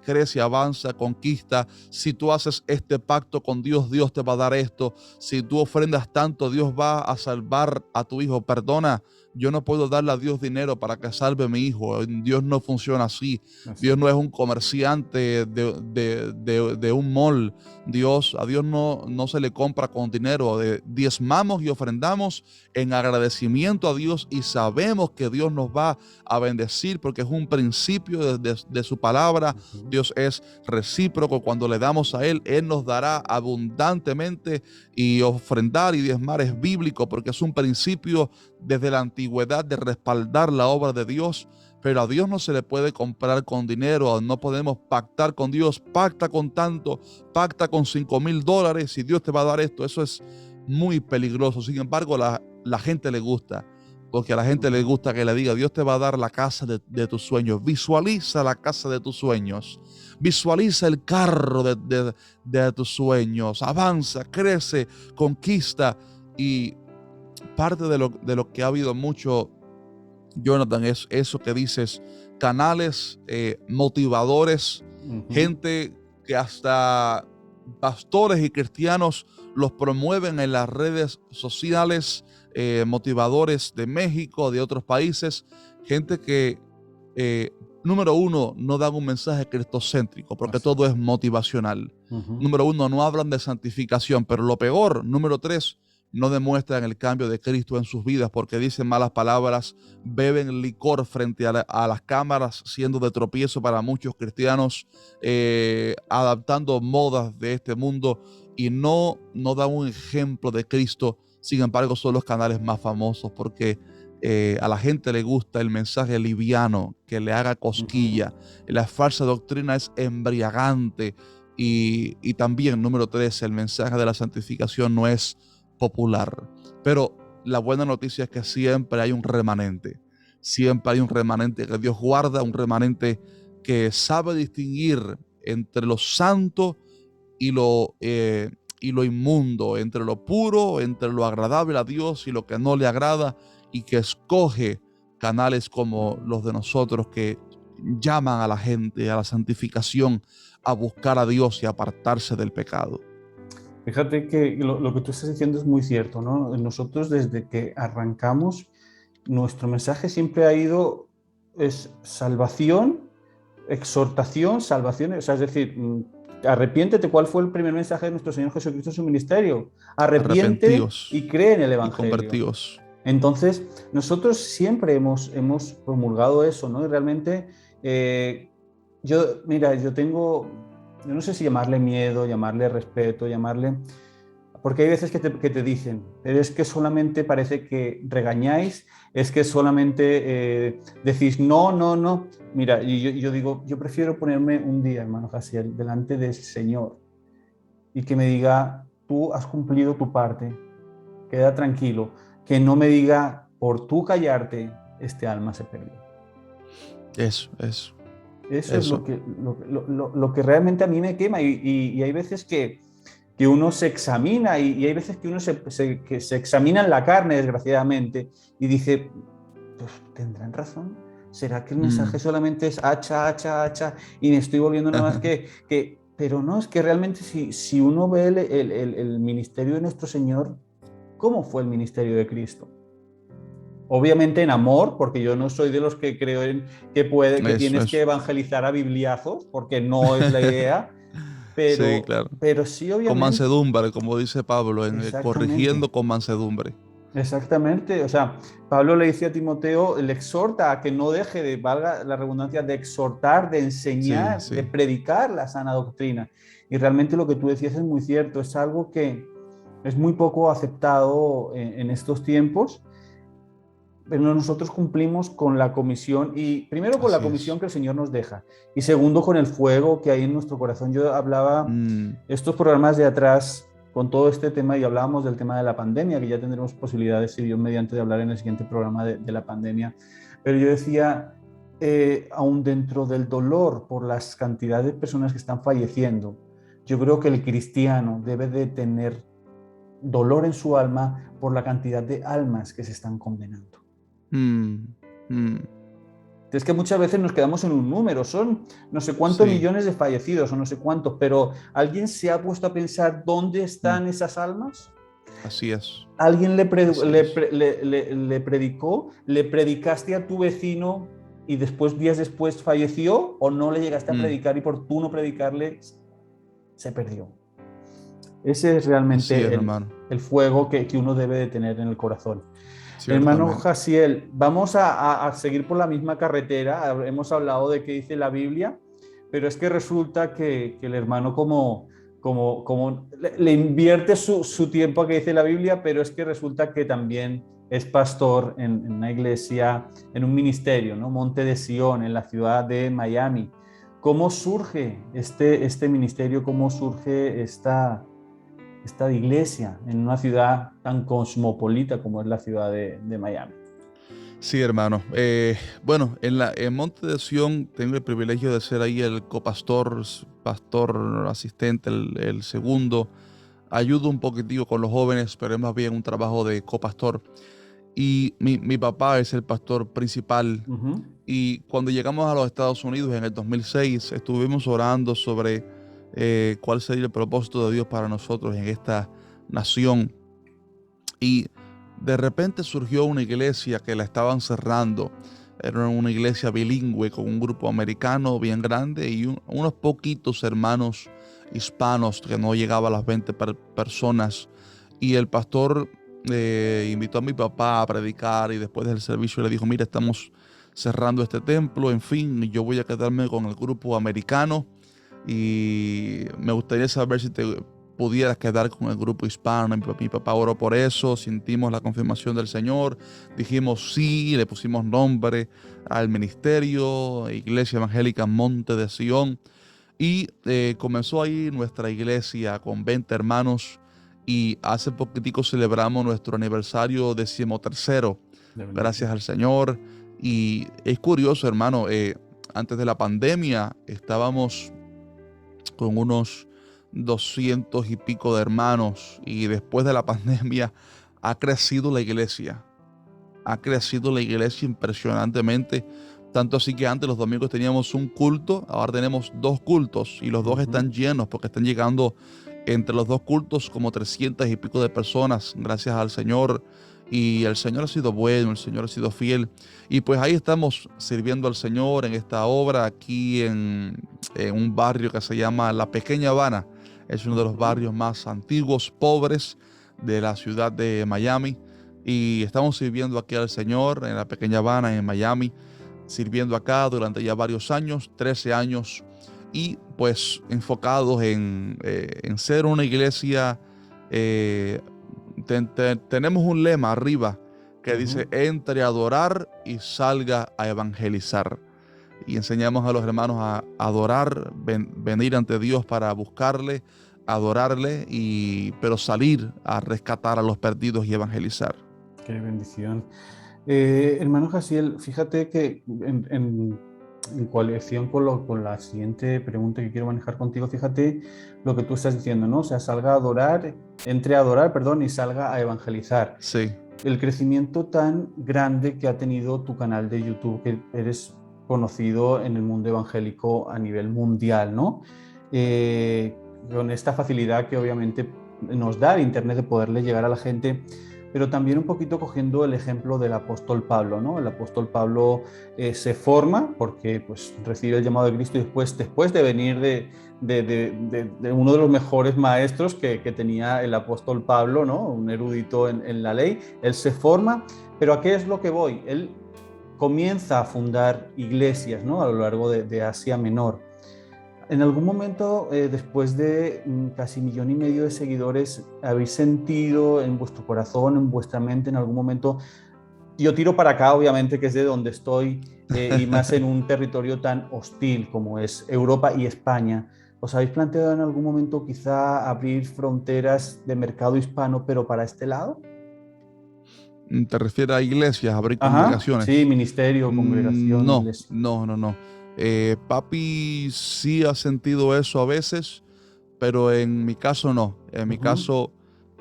crece, avanza, conquista. Si tú haces este pacto con Dios, Dios te va a dar esto. Si tú ofrendas tanto, Dios va a salvar a tu hijo. Perdona, yo no puedo darle a Dios dinero para que salve a mi hijo. Dios no funciona así. Dios no es un comerciante de un mall. A Dios no se le compra con dinero. Diezmamos y ofrendamos en agradecimiento a Dios, y sabemos que Dios nos va a bendecir porque es un principio de su palabra. Dios es recíproco. Cuando le damos a Él, Él nos dará abundantemente, y ofrendar y diezmar es bíblico porque es un principio desde la antigüedad de respaldar la obra de Dios. Pero a Dios no se le puede comprar con dinero, no podemos pactar con Dios. Pacta con tanto, pacta con $5,000 y Dios te va a dar esto. Eso es muy peligroso. Sin embargo, la gente le gusta, porque a la gente le gusta que le diga: Dios te va a dar la casa de tus sueños. Visualiza la casa de tus sueños. Visualiza el carro de tus sueños. Avanza, crece, conquista. Y parte de lo que ha habido mucho, Jonathan, es eso que dices: canales motivadores, gente que hasta pastores y cristianos los promueven en las redes sociales, motivadores de México, de otros países, gente que número uno, no dan un mensaje cristocéntrico, porque todo es motivacional. Número uno, no hablan de santificación, pero lo peor, número tres, no demuestran el cambio de Cristo en sus vidas, porque dicen malas palabras, beben licor frente a las cámaras, siendo de tropiezo para muchos cristianos, adaptando modas de este mundo, y no dan un ejemplo de Cristo. Sin embargo, son los canales más famosos porque a la gente le gusta el mensaje liviano, que le haga cosquilla. La falsa doctrina es embriagante, y también, número 3, el mensaje de la santificación no es popular. Pero la buena noticia es que siempre hay un remanente. Siempre hay un remanente que Dios guarda, un remanente que sabe distinguir entre lo santo y lo inmundo, entre lo puro, entre lo agradable a Dios y lo que no le agrada, y que escoge canales como los de nosotros, que llaman a la gente a la santificación, a buscar a Dios y apartarse del pecado. Fíjate que lo que tú estás diciendo es muy cierto, ¿no? Nosotros, desde que arrancamos, nuestro mensaje siempre ha ido, es salvación, exhortación, salvación. O sea, es decir, arrepiéntete. ¿Cuál fue el primer mensaje de nuestro Señor Jesucristo en su ministerio? Arrepiente y cree en el Evangelio. Convertíos. Entonces, nosotros siempre hemos promulgado eso, ¿no? Y realmente, yo tengo yo no sé si llamarle miedo, llamarle respeto, llamarle... Porque hay veces que te dicen, pero es que solamente parece que regañáis, es que solamente decís no, no, no. Mira, y yo digo, yo prefiero ponerme un día, hermano Jaciel, delante del Señor y que me diga, tú has cumplido tu parte, queda tranquilo, que no me diga, por tú callarte, este alma se perdió. Eso, Eso es eso. lo que realmente a mí me quema y hay veces que uno se examina y hay veces que uno que se examina en la carne, desgraciadamente, y dice, pues tendrán razón. ¿Será que el mensaje Mm. solamente es hacha, hacha, hacha y me estoy volviendo nada más que... Pero no, es que realmente si uno ve el ministerio de nuestro Señor, ¿cómo fue el ministerio de Cristo? Obviamente en amor, porque yo no soy de los que creo que Eso, tienes que eso. evangelizar a bibliazos, porque no es la idea, Sí, claro. pero sí Con obviamente, mansedumbre, como dice Pablo, exactamente, corrigiendo con mansedumbre. exactamente. O sea, Pablo le dice a Timoteo, le exhorta a que no deje de, valga la redundancia, de exhortar, de Sí, enseñar, de sí. predicar la sana doctrina. Y realmente lo que tú decías es muy cierto, es algo que es muy poco aceptado en estos tiempos, pero nosotros cumplimos con la comisión y primero con la Así comisión es. que el Señor nos deja y segundo con el fuego que hay en nuestro corazón. Yo hablaba Mm, estos programas de atrás con todo este tema y hablábamos del tema de la pandemia, que ya tendremos posibilidades, si Dios mediante, de hablar en el siguiente programa de la pandemia, pero yo decía, aún dentro del dolor por las cantidades de personas que están falleciendo, yo creo que el cristiano debe de tener dolor en su alma por la cantidad de almas que se están condenando. mm, mm. Es que muchas veces nos quedamos en un número, son no sé cuántos Sí, millones de fallecidos o no sé cuántos, pero ¿alguien se ha puesto a pensar dónde mm. están esas almas? Así es. ¿Alguien Así es. le predicó? ¿Le predicaste a tu vecino y después, días después, falleció? ¿O no le llegaste a Mm, predicar y por tú no predicarle se perdió? Ese es así es, realmente hermano. el fuego que uno debe de tener en el corazón. Hermano Ciertamente. Jaciel, vamos a seguir por la misma carretera. Hemos hablado de qué dice la Biblia, pero es que resulta que el hermano como le invierte su tiempo a qué dice la Biblia, pero es que resulta que también es pastor en una iglesia, en un ministerio, ¿no? Monte de Sion, en la ciudad de Miami. ¿Cómo surge este ministerio? ¿Cómo surge esta iglesia en una ciudad tan cosmopolita como es la ciudad de Miami? Sí, hermano. Bueno, en Monte de Sion tengo el privilegio de ser ahí el copastor, pastor asistente, el segundo. Ayudo un poquitico con los jóvenes, pero es más bien un trabajo de copastor. Y mi papá es el pastor principal. Ujú. Y cuando llegamos a los Estados Unidos en el 2006, estuvimos orando sobre cuál sería el propósito de Dios para nosotros en esta nación. Y de repente surgió una iglesia que la estaban cerrando. Era una iglesia bilingüe con un grupo americano bien grande y unos poquitos hermanos hispanos que no llegaba a las 20 personas. Y el pastor invitó a mi papá a predicar y después del servicio le dijo, mira, estamos cerrando este templo, en fin, yo voy a quedarme con el grupo americano y me gustaría saber si te pudieras quedar con el grupo hispano. Mi papá oró por eso, sentimos la confirmación del Señor, dijimos sí, le pusimos nombre al ministerio, Iglesia Evangélica Monte de Sion, y comenzó ahí nuestra iglesia con 20 hermanos y hace poquitico celebramos nuestro aniversario 13º, De gracias bendición. al Señor. Y es curioso, hermano, antes de la pandemia estábamos con unos 200 y pico de hermanos y después de la pandemia ha crecido la iglesia. Ha crecido la iglesia impresionantemente. Tanto así que antes los domingos teníamos un culto, ahora tenemos 2 cultos y los dos Ujú. están llenos porque están llegando entre los 2 cultos como 300 y pico de personas, gracias al Señor. Y el Señor ha sido bueno, el Señor ha sido fiel. Y pues ahí estamos sirviendo al Señor en esta obra aquí en un barrio que se llama La Pequeña Habana. Es uno de los Ujú. barrios más antiguos, pobres de la ciudad de Miami. Y estamos sirviendo aquí al Señor en La Pequeña Habana, en Miami, sirviendo acá durante ya varios años, 13 años. y pues enfocados en ser una iglesia. Tenemos un lema arriba que dice: entre a adorar y salga a evangelizar. Y enseñamos a los hermanos a adorar, venir ante Dios para buscarle, adorarle, pero salir a rescatar a los perdidos y evangelizar. Qué bendición. Hermano Jaciel, fíjate que en coalición con la siguiente pregunta que quiero manejar contigo, fíjate lo que tú estás diciendo, ¿no? O sea, entre a adorar, perdón, y salga a evangelizar. Sí. El crecimiento tan grande que ha tenido tu canal de YouTube, que eres conocido en el mundo evangélico a nivel mundial, ¿no? Con esta facilidad que obviamente nos da el Internet de poderle llegar a la gente, pero también un poquito cogiendo el ejemplo del apóstol Pablo, ¿no? El apóstol Pablo se forma porque pues, recibe el llamado de Cristo y después de venir de uno de los mejores maestros que tenía el apóstol Pablo, ¿no? Un erudito en la ley, él se forma, pero ¿a qué es lo que voy? Él comienza a fundar iglesias, ¿no? A lo largo de Asia Menor. En algún momento, después de casi 1,5 millones de seguidores, ¿habéis sentido en vuestro corazón, en vuestra mente, en algún momento, yo tiro para acá, obviamente, que es de donde estoy, y más en un territorio tan hostil como es Europa y España, ¿os habéis planteado en algún momento quizá abrir fronteras de mercado hispano, pero para este lado? ¿Te refieres a iglesias, abrir Ajá, sí, congregaciones? ministerio, congregación, No, iglesia. no, no, no. Papi sí ha sentido eso a veces, pero en mi caso no. En mi caso,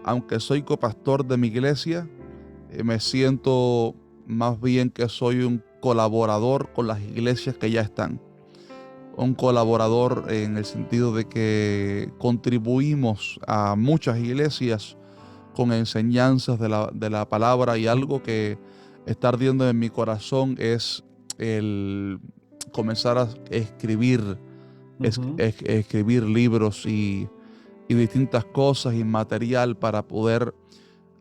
aunque soy copastor de mi iglesia, me siento más bien que soy un colaborador con las iglesias que ya están. Un colaborador en el sentido de que contribuimos a muchas iglesias con enseñanzas de la palabra, y algo que está ardiendo en mi corazón es el comenzar a escribir libros y distintas cosas y material para poder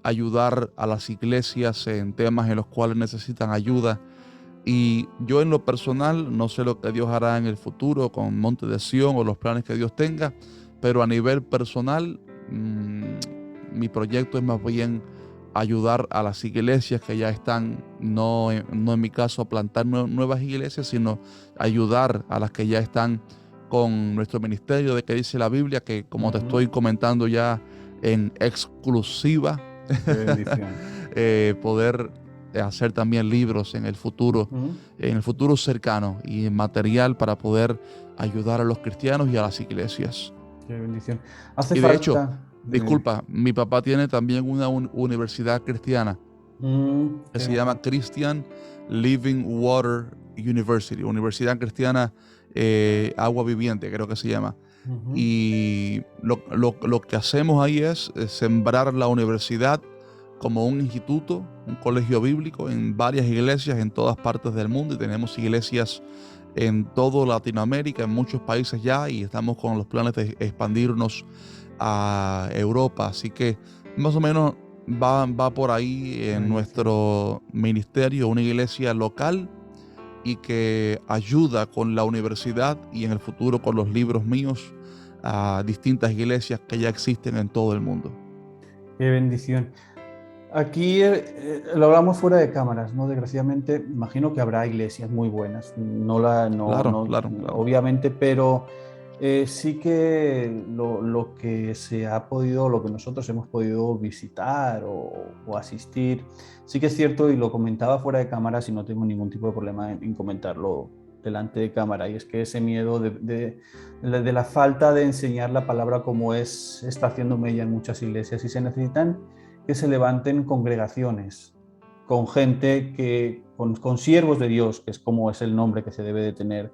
ayudar a las iglesias en temas en los cuales necesitan ayuda. Y yo en lo personal no sé lo que Dios hará en el futuro con Monte de Sión o los planes que Dios tenga, pero a nivel personal mi proyecto es más bien ayudar a las iglesias que ya están, no en mi caso a plantar nuevas iglesias, sino ayudar a las que ya están con nuestro ministerio de que dice la Biblia, que como te estoy comentando ya en exclusiva, Qué bendición. poder hacer también libros en el futuro cercano, y material para poder ayudar a los cristianos y a las iglesias. Qué bendición. Hace Y de falta... hecho, disculpa, mi papá tiene también una universidad cristiana que se llama Christian Living Water University, Universidad Cristiana Agua Viviente, creo que se llama. Y lo que hacemos ahí es sembrar la universidad como un instituto, un colegio bíblico en varias iglesias en todas partes del mundo, y tenemos iglesias en toda Latinoamérica, en muchos países ya, y estamos con los planes de expandirnos a Europa. Así que más o menos va por ahí en nuestro ministerio, una iglesia local y que ayuda con la universidad y en el futuro con los libros míos a distintas iglesias que ya existen en todo el mundo. Qué bendición. Aquí lo hablamos fuera de cámaras, ¿no? Desgraciadamente, imagino que habrá iglesias muy buenas, Claro. obviamente, pero sí que lo que se ha podido, lo que nosotros hemos podido visitar o asistir, sí que es cierto, y lo comentaba fuera de cámaras y no tengo ningún tipo de problema en comentarlo delante de cámara, y es que ese miedo de la falta de enseñar la palabra como está haciendo mella en muchas iglesias, y se necesitan que se levanten congregaciones con gente con siervos de Dios, que es como es el nombre que se debe de tener,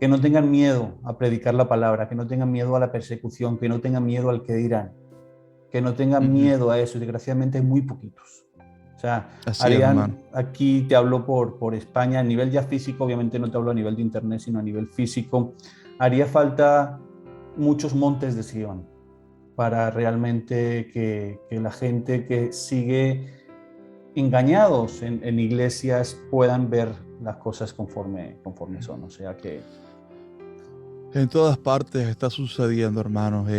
que no tengan miedo a predicar la palabra, que no tengan miedo a la persecución, que no tengan miedo al que dirán, que no tengan miedo a eso. Y desgraciadamente hay muy poquitos. O sea, aquí te hablo por España, a nivel ya físico, obviamente no te hablo a nivel de internet, sino a nivel físico, haría falta muchos montes de Sion para realmente que la gente que sigue engañados en iglesias puedan ver las cosas conforme son. O sea que... En todas partes está sucediendo, hermanos.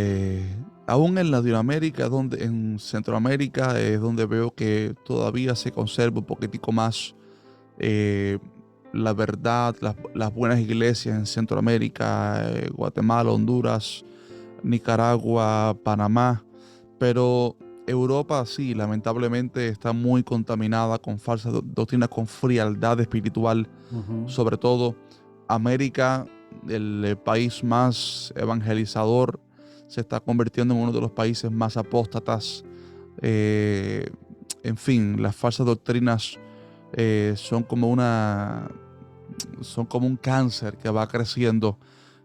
Aún en Latinoamérica, en Centroamérica, es donde veo que todavía se conserva un poquitico más eh, la verdad, las buenas iglesias en Centroamérica, Guatemala, Honduras, Nicaragua, Panamá. Pero Europa sí, lamentablemente está muy contaminada con falsas doctrinas, con frialdad espiritual. Ujú. Sobre todo América, el país más evangelizador, se está convirtiendo en uno de los países más apóstatas. Eh, en fin, las falsas doctrinas son como son como un cáncer que va creciendo,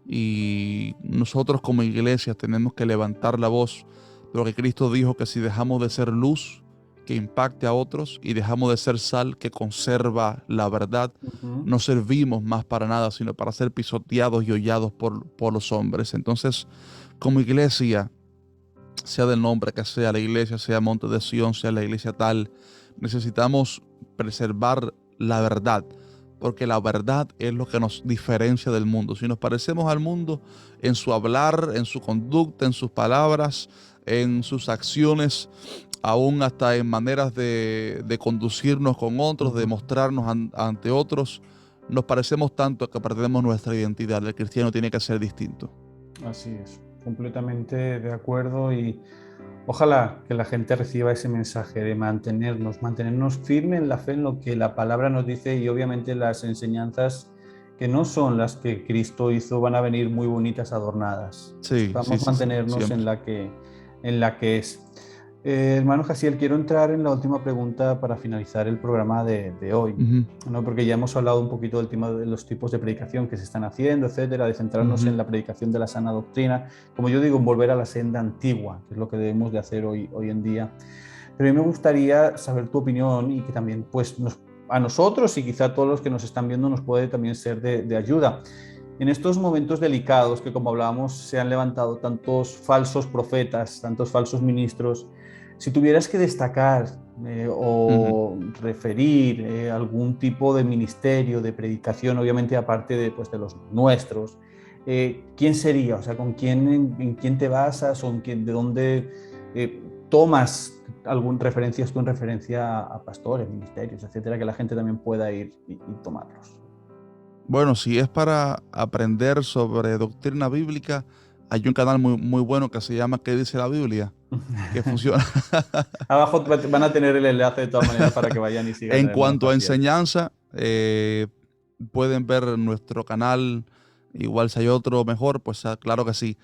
y nosotros como iglesia tenemos que levantar la voz, porque Cristo dijo que si dejamos de ser luz que impacte a otros y dejamos de ser sal que conserva la verdad, Ujú. no servimos más para nada, sino para ser pisoteados y hollados por los hombres. Entonces, como iglesia, sea del nombre que sea la iglesia, sea Monte de Sion, sea la iglesia tal, necesitamos preservar la verdad, porque la verdad es lo que nos diferencia del mundo. Si nos parecemos al mundo en su hablar, en su conducta, en sus palabras, en sus acciones, aún hasta en maneras de conducirnos con otros, de Ujú. mostrarnos ante otros, nos parecemos tanto que perdemos nuestra identidad. El cristiano tiene que ser distinto. Así es, completamente de acuerdo y ojalá que la gente reciba ese mensaje de mantenernos firmes en la fe, en lo que la palabra nos dice y obviamente las enseñanzas que no son las que Cristo hizo van a venir muy bonitas adornadas. Sí, sí, Vamos a sí, sí, mantenernos siempre. en la que es. Hermano Jaciel, quiero entrar en la última pregunta para finalizar el programa de hoy, Ujú, ¿no? Porque ya hemos hablado un poquito del tema de los tipos de predicación que se están haciendo, etcétera, de centrarnos en ujú. la predicación de la sana doctrina, como yo digo, en volver a la senda antigua, que es lo que debemos de hacer hoy en día. Pero a mí me gustaría saber tu opinión y que también pues, a nosotros y quizá a todos los que nos están viendo nos puede también ser de ayuda. En estos momentos delicados que, como hablábamos, se han levantado tantos falsos profetas, tantos falsos ministros, si tuvieras que destacar Ujú. o referir algún tipo de ministerio, de predicación, obviamente aparte de, pues, de los nuestros, ¿quién sería? O sea, ¿en quién te basas o de dónde tomas referencias tú en referencia a pastores, ministerios, etcétera, que la gente también pueda ir y tomarlos? Bueno, si es para aprender sobre doctrina bíblica, hay un canal muy bueno que se llama ¿Qué dice la Biblia? Que funciona. Abajo van a tener el enlace de todas maneras para que vayan y sigan En al hermano cuanto a Jaciel. enseñanza, pueden ver nuestro canal. Igual si hay otro mejor, pues claro que sí.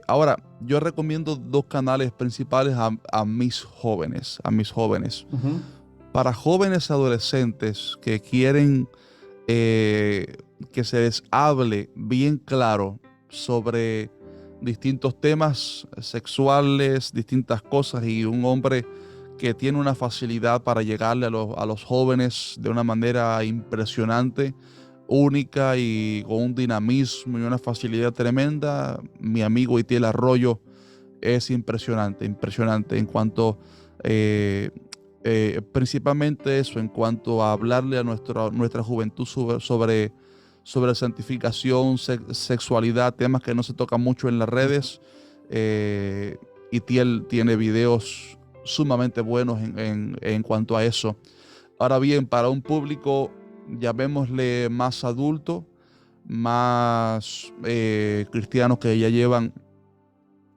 Ahora, yo recomiendo dos canales principales a mis jóvenes, Ujú. Para jóvenes adolescentes que quieren que se les hable bien claro sobre distintos temas sexuales, distintas cosas, y un hombre que tiene una facilidad para llegarle a los jóvenes de una manera impresionante, única y con un dinamismo y una facilidad tremenda. Mi amigo Itiel Arroyo es impresionante, impresionante en cuanto, eh, principalmente eso, en cuanto a hablarle a nuestra juventud sobre santificación, sexualidad, temas que no se tocan mucho en las redes. Eh, y tiene videos sumamente buenos en cuanto a eso. Ahora bien, para un público, llamémosle más adulto, más cristianos que ya llevan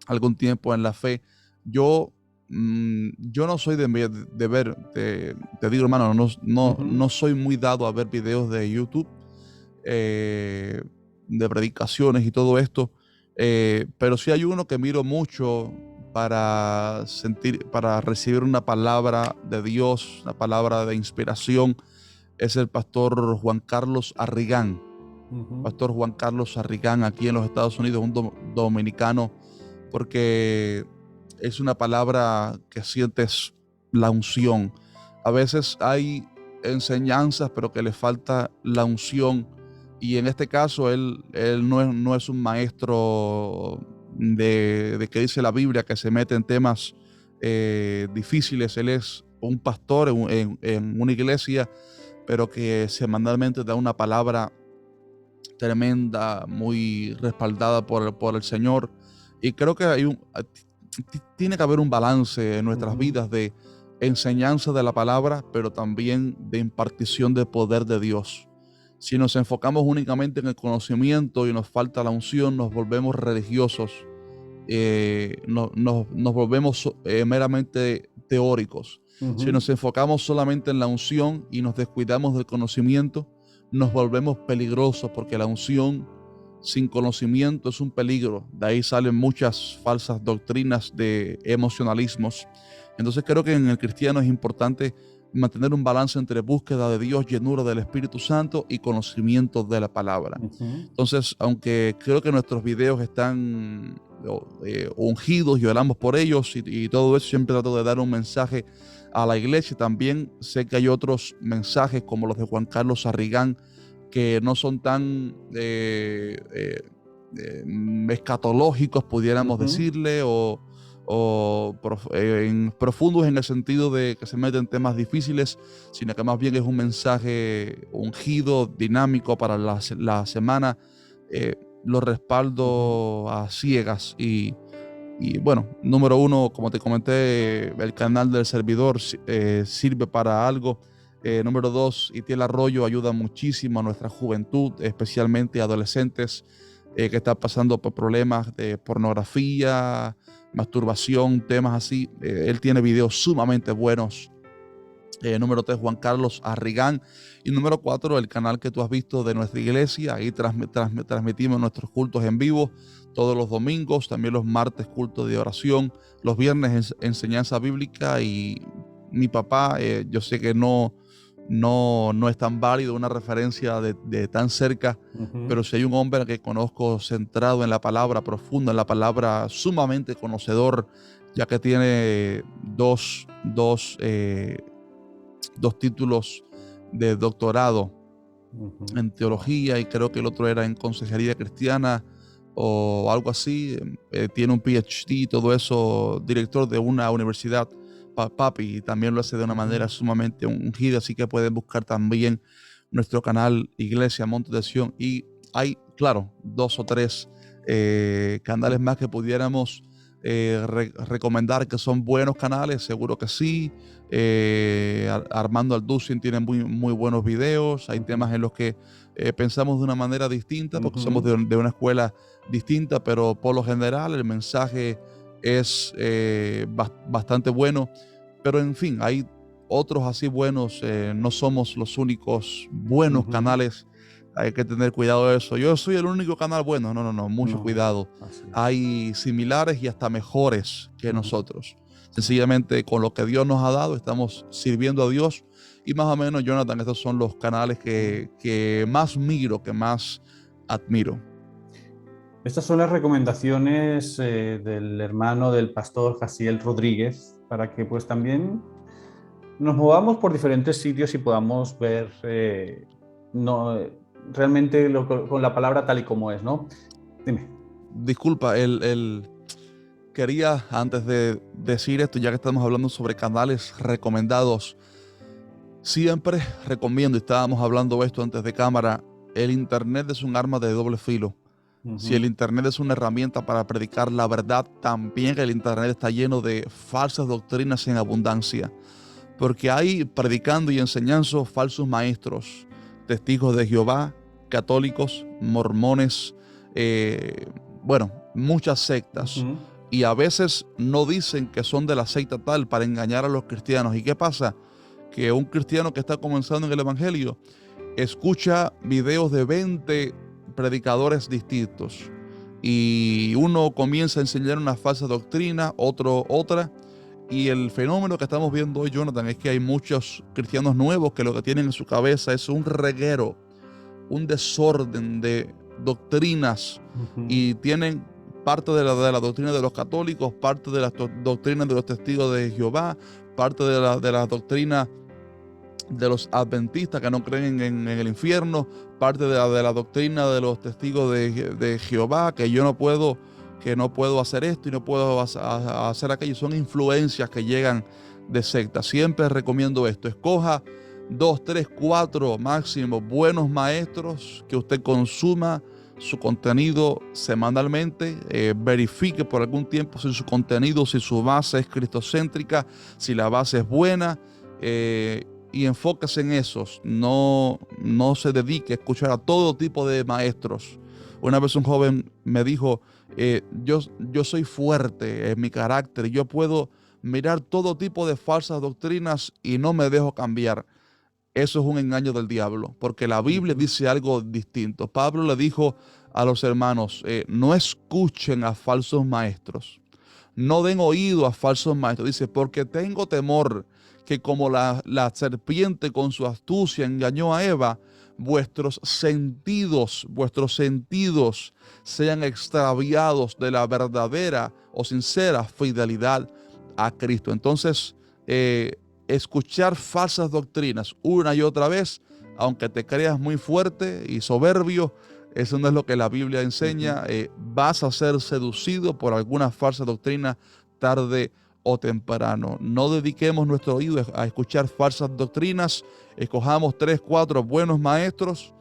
algún tiempo en la fe. Yo, yo no soy de ver, te digo hermano, Ujú. no soy muy dado a ver videos de YouTube, eh, de predicaciones y todo esto, pero sí hay uno que miro mucho para recibir una palabra de Dios, una palabra de inspiración. Es el pastor Juan Carlos Arrigán. Ujú. Pastor Juan Carlos Arrigán, aquí en los Estados Unidos, un dominicano, porque es una palabra que sientes la unción. A veces hay enseñanzas, pero que le falta la unción. Y en este caso, él no es un maestro de que dice la Biblia, que se mete en temas difíciles. Él es un pastor en una iglesia, pero que semanalmente da una palabra tremenda, muy respaldada por el Señor. Y creo que tiene que haber un balance en nuestras vidas de enseñanza de la palabra, pero también de impartición del poder de Dios. Si nos enfocamos únicamente en el conocimiento y nos falta la unción, nos volvemos religiosos, nos volvemos meramente teóricos. Si nos enfocamos solamente en la unción y nos descuidamos del conocimiento, nos volvemos peligrosos, porque la unción sin conocimiento es un peligro. De ahí salen muchas falsas doctrinas de emocionalismos. Entonces creo que en el cristiano es importante mantener un balance entre búsqueda de Dios, llenura del Espíritu Santo y conocimiento de la palabra. Entonces, aunque creo que nuestros videos están ungidos y oramos por ellos y todo eso, siempre trato de dar un mensaje a la iglesia. También sé que hay otros mensajes como los de Juan Carlos Arrigán que no son tan escatológicos, pudiéramos decirle, o profundos en el sentido de que se meten en temas difíciles, sino que más bien es un mensaje ungido, dinámico para la semana. Lo respaldo a ciegas y bueno, número uno, como te comenté, el canal del servidor sirve para algo. Número dos, Itiel Arroyo ayuda muchísimo a nuestra juventud, especialmente a adolescentes que están pasando por problemas de pornografía, masturbación, temas así. Él tiene videos sumamente buenos. Número 3, Juan Carlos Arrigán. Y número 4, el canal que tú has visto de nuestra iglesia. Ahí transmitimos nuestros cultos en vivo todos los domingos, también los martes culto de oración, los viernes enseñanza bíblica. Y mi papá, yo sé que no es tan válido una referencia de tan cerca, pero si hay un hombre que conozco centrado en la palabra, profundo en la palabra, sumamente conocedor, ya que tiene dos títulos de doctorado en teología, y creo que el otro era en consejería cristiana o algo así. Tiene un PhD y todo eso, director de una universidad, papi, y también lo hace de una manera sumamente ungida. Así que pueden buscar también nuestro canal Iglesia Monte de Sion, y hay, claro, 2 o 3 canales más que pudiéramos recomendar, que son buenos canales, seguro que sí. Armando Alducin tiene muy buenos videos. Hay temas en los que pensamos de una manera distinta, porque somos de una escuela distinta, pero por lo general el mensaje es bastante bueno. Pero en fin, hay otros así buenos. No somos los únicos buenos canales. Hay que tener cuidado de eso. Yo soy el único canal bueno. No, mucho cuidado. Hay similares y hasta mejores que nosotros. Sencillamente, con lo que Dios nos ha dado, estamos sirviendo a Dios. Y más o menos, Jonathan, estos son los canales que más miro, que más admiro. Estas son las recomendaciones del hermano del pastor Jaciel Rodríguez, para que pues también nos movamos por diferentes sitios y podamos ver realmente con la palabra tal y como es, ¿no? Dime. Disculpa, quería, antes de decir esto, ya que estamos hablando sobre canales recomendados, siempre recomiendo, y estábamos hablando esto antes de cámara, el internet es un arma de doble filo. Si el internet es una herramienta para predicar la verdad, también el internet está lleno de falsas doctrinas en abundancia, porque hay, predicando y enseñando, falsos maestros, testigos de Jehová, católicos, mormones, muchas sectas. Y a veces no dicen que son de la secta tal para engañar a los cristianos. ¿Y qué pasa? Que un cristiano que está comenzando en el evangelio escucha videos de 20 predicadores distintos, y uno comienza a enseñar una falsa doctrina, otro otra. Y el fenómeno que estamos viendo hoy, Jonathan, es que hay muchos cristianos nuevos que lo que tienen en su cabeza es un reguero, un desorden de doctrinas, y tienen parte de la doctrina de los católicos, parte de las doctrinas de los testigos de Jehová, parte de la doctrina de los adventistas que no creen en el infierno, parte de la doctrina de los testigos de Jehová, que no puedo hacer esto y no puedo hacer aquello. Son influencias que llegan de sectas. Siempre recomiendo esto: escoja 2, 3, 4 máximo buenos maestros, que usted consuma su contenido semanalmente, verifique por algún tiempo si su contenido, si su base es cristocéntrica, si la base es buena, y enfóquese en esos. No se dedique a escuchar a todo tipo de maestros. Una vez un joven me dijo, yo soy fuerte en mi carácter, yo puedo mirar todo tipo de falsas doctrinas y no me dejo cambiar. Eso es un engaño del diablo, porque la Biblia dice algo distinto. Pablo le dijo a los hermanos, no escuchen a falsos maestros, no den oído a falsos maestros. Dice, porque tengo temor que como la serpiente con su astucia engañó a Eva, vuestros sentidos sean extraviados de la verdadera o sincera fidelidad a Cristo. Entonces, escuchar falsas doctrinas una y otra vez, aunque te creas muy fuerte y soberbio, eso no es lo que la Biblia enseña. Vas a ser seducido por alguna falsa doctrina tarde o temprano. No dediquemos nuestro oído a escuchar falsas doctrinas. Escojamos 3, 4 buenos maestros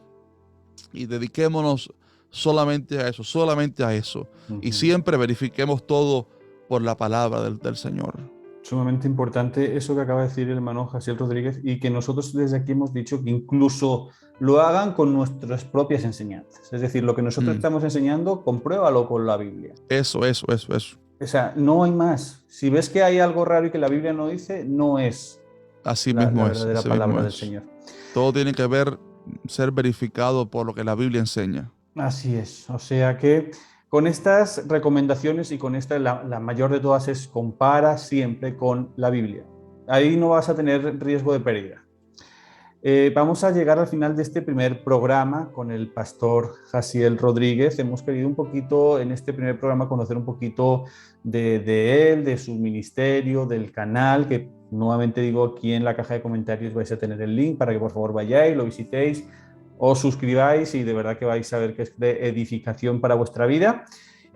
y dediquémonos solamente a eso. Y siempre verifiquemos todo por la palabra del Señor. Sumamente importante eso que acaba de decir el hermano Jasiel Rodríguez, y que nosotros desde aquí hemos dicho que incluso lo hagan con nuestras propias enseñanzas. Es decir, lo que nosotros estamos enseñando, compruébalo con la Biblia. Eso. O sea, no hay más. Si ves que hay algo raro y que la Biblia no dice, no es así la mismo verdadera palabra del Señor. Todo tiene que ser verificado por lo que la Biblia enseña. Así es. O sea que con estas recomendaciones y con esta, la mayor de todas es compara siempre con la Biblia. Ahí no vas a tener riesgo de pérdida. Vamos a llegar al final de este primer programa con el pastor Jasiel Rodríguez. Hemos querido un poquito en este primer programa conocer un poquito de él, de su ministerio, del canal, que nuevamente digo, aquí en la caja de comentarios vais a tener el link para que por favor vayáis, lo visitéis, os suscribáis y de verdad que vais a ver que es de edificación para vuestra vida.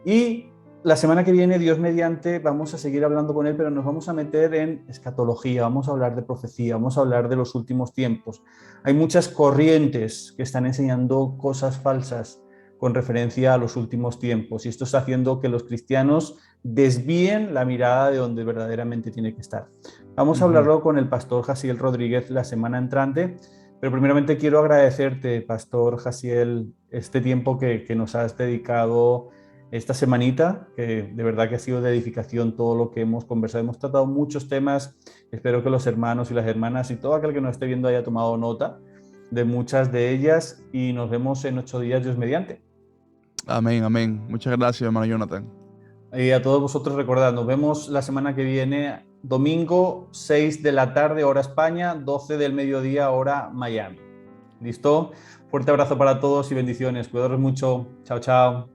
Y la semana que viene, Dios mediante, vamos a seguir hablando con él, pero nos vamos a meter en escatología, vamos a hablar de profecía, vamos a hablar de los últimos tiempos. Hay muchas corrientes que están enseñando cosas falsas con referencia a los últimos tiempos, y esto está haciendo que los cristianos desvíen la mirada de donde verdaderamente tiene que estar. Vamos a hablarlo con el pastor Jasiel Rodríguez la semana entrante, pero primeramente quiero agradecerte, pastor Jasiel, este tiempo que nos has dedicado esta semanita, que de verdad que ha sido de edificación todo lo que hemos conversado. Hemos tratado muchos temas, espero que los hermanos y las hermanas y todo aquel que nos esté viendo haya tomado nota de muchas de ellas, y nos vemos en 8 días, Dios mediante. Amén. Muchas gracias, hermano Jonathan. Y a todos vosotros recordad, nos vemos la semana que viene, domingo 6 de la tarde, hora España, 12 del mediodía, hora Miami. ¿Listo? Fuerte abrazo para todos y bendiciones. Cuidaros mucho. Chao, chao.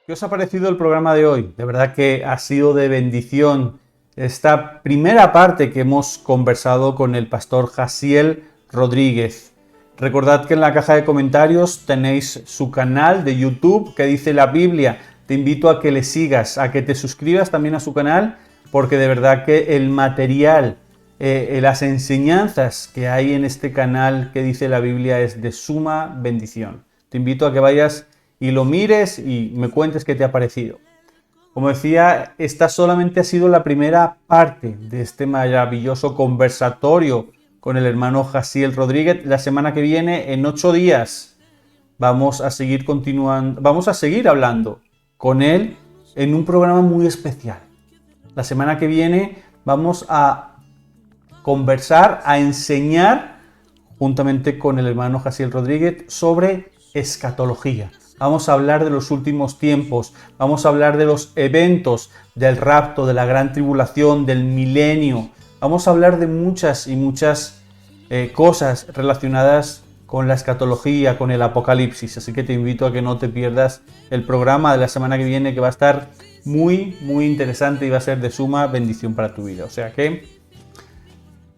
¿Qué os ha parecido el programa de hoy? De verdad que ha sido de bendición esta primera parte que hemos conversado con el pastor Jasiel Rodríguez. Recordad que en la caja de comentarios tenéis su canal de YouTube que dice la Biblia. Te invito a que le sigas, a que te suscribas también a su canal, porque de verdad que el material, las enseñanzas que hay en este canal que dice la Biblia es de suma bendición. Te invito a que vayas y lo mires y me cuentes qué te ha parecido. Como decía, esta solamente ha sido la primera parte de este maravilloso conversatorio con el hermano Jasiel Rodríguez. La semana que viene, en 8 días, vamos a seguir hablando con él en un programa muy especial. La semana que viene vamos a conversar, a enseñar, juntamente con el hermano Jasiel Rodríguez, sobre escatología. vamos a hablar de los últimos tiempos, vamos a hablar de los eventos del rapto, de la gran tribulación, del milenio. Vamos a hablar de muchas y muchas cosas relacionadas con la escatología, con el apocalipsis. Así que te invito a que no te pierdas el programa de la semana que viene, que va a estar muy, muy interesante y va a ser de suma bendición para tu vida. O sea que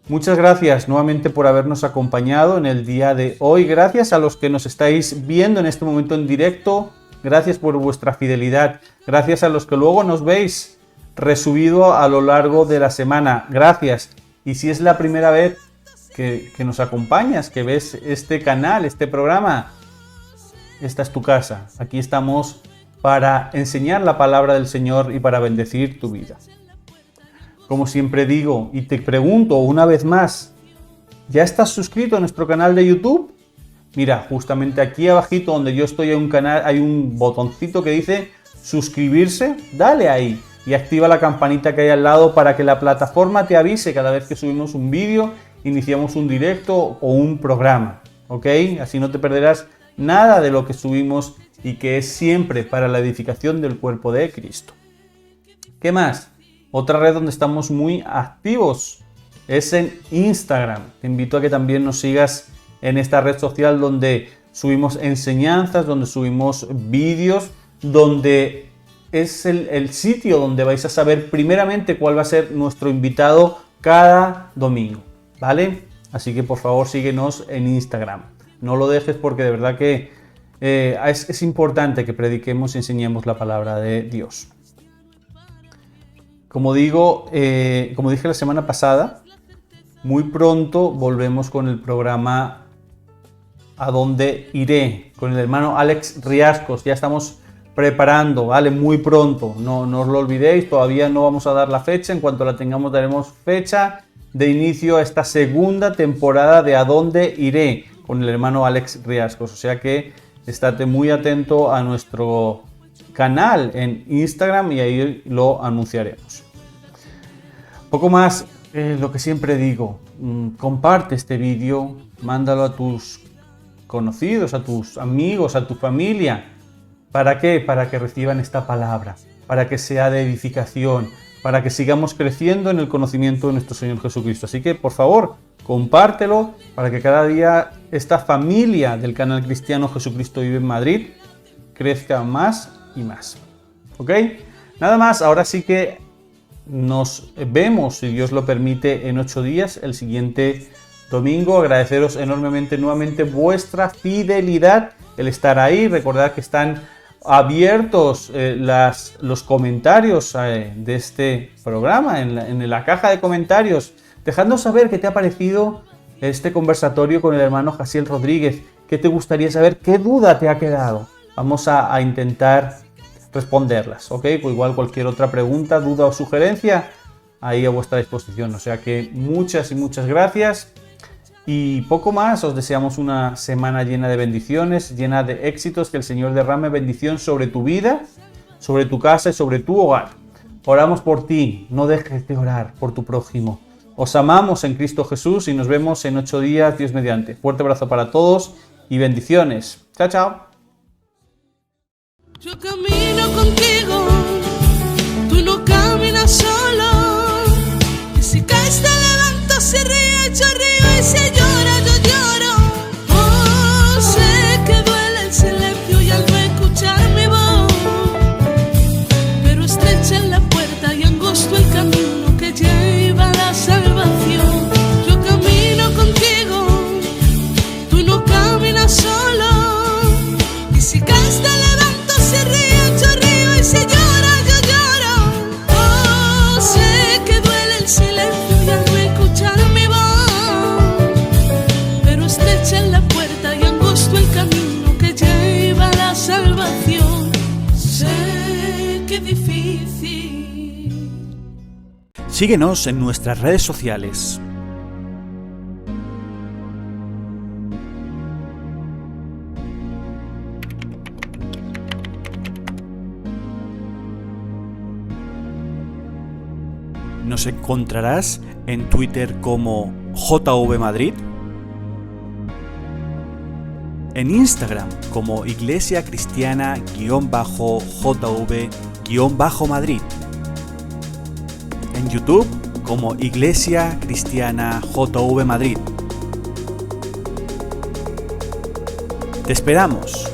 muchas gracias nuevamente por habernos acompañado en el día de hoy. Gracias a los que nos estáis viendo en este momento en directo. Gracias por vuestra fidelidad. Gracias a los que luego nos veis resubido a lo largo de la semana. Gracias. Y si es la primera vez que nos acompañas, que ves este canal, este programa, esta es tu casa. Aquí estamos para enseñar la palabra del Señor y para bendecir tu vida. Como siempre digo y te pregunto una vez más, ¿ya estás suscrito a nuestro canal de YouTube? Mira, justamente aquí abajito donde yo estoy hay un botoncito que dice suscribirse. Dale ahí y activa la campanita que hay al lado para que la plataforma te avise cada vez que subimos un vídeo, iniciamos un directo o un programa. ¿Ok? Así no te perderás nada de lo que subimos y que es siempre para la edificación del cuerpo de Cristo. ¿Qué más? Otra red donde estamos muy activos es en Instagram. Te invito a que también nos sigas en esta red social donde subimos enseñanzas, donde subimos vídeos, donde es el sitio donde vais a saber primeramente cuál va a ser nuestro invitado cada domingo, ¿vale? Así que por favor síguenos en Instagram. No lo dejes porque de verdad que es importante que prediquemos y enseñemos la palabra de Dios. Como dije la semana pasada, muy pronto volvemos con el programa ¿A dónde iré? Con el hermano Alex Riascos. Ya estamos preparando, ¿vale? Muy pronto. No os lo olvidéis, todavía no vamos a dar la fecha. En cuanto la tengamos, daremos fecha de inicio a esta segunda temporada de ¿A dónde iré? Con el hermano Alex Riascos. O sea que estate muy atento a nuestro canal en Instagram y ahí lo anunciaremos. Poco más, lo que siempre digo, comparte este vídeo, mándalo a tus conocidos, a tus amigos, a tu familia. ¿Para qué? Para que reciban esta palabra, para que sea de edificación, para que sigamos creciendo en el conocimiento de nuestro Señor Jesucristo. Así que, por favor, compártelo para que cada día esta familia del canal cristiano Jesucristo Vive en Madrid crezca más y más. ¿Ok? Nada más, ahora sí que nos vemos, si Dios lo permite, en 8 días, el siguiente domingo. Agradeceros enormemente nuevamente vuestra fidelidad, el estar ahí. Recordad que están abiertos los comentarios de este programa en la caja de comentarios, dejadnos saber qué te ha parecido este conversatorio con el hermano Jaciel Rodríguez, qué te gustaría saber, qué duda te ha quedado. Vamos a intentar responderlas, ¿ok? Pues igual cualquier otra pregunta, duda o sugerencia, ahí a vuestra disposición. O sea que muchas y muchas gracias. Y poco más, os deseamos una semana llena de bendiciones, llena de éxitos, que el Señor derrame bendición sobre tu vida, sobre tu casa y sobre tu hogar. Oramos por ti, no dejes de orar por tu prójimo. Os amamos en Cristo Jesús y nos vemos en 8 días, Dios mediante. Fuerte abrazo para todos y bendiciones. Chao, chao. Yo camino contigo, tú no caminas solo. Y si caes te levanto, si ríes yo río y si llora yo lloro. Oh, sé que duele el silencio y al no escuchar mi voz, pero estrecha es la puerta y angosto el camino que lleva a la salvación. Yo camino contigo, tú no caminas solo. Y si caes te levanto, si ríes yo río y si llora yo lloro. Oh, sé que duele el silencio y al no escuchar mi voz, pero estrecha es la puerta y angosto el camino que lleva a la salvación. Sé que es difícil. Síguenos en nuestras redes sociales. Nos encontrarás en Twitter como JV Madrid, en Instagram como Iglesia Cristiana-JV-Madrid, en YouTube como Iglesia Cristiana JV Madrid. Te esperamos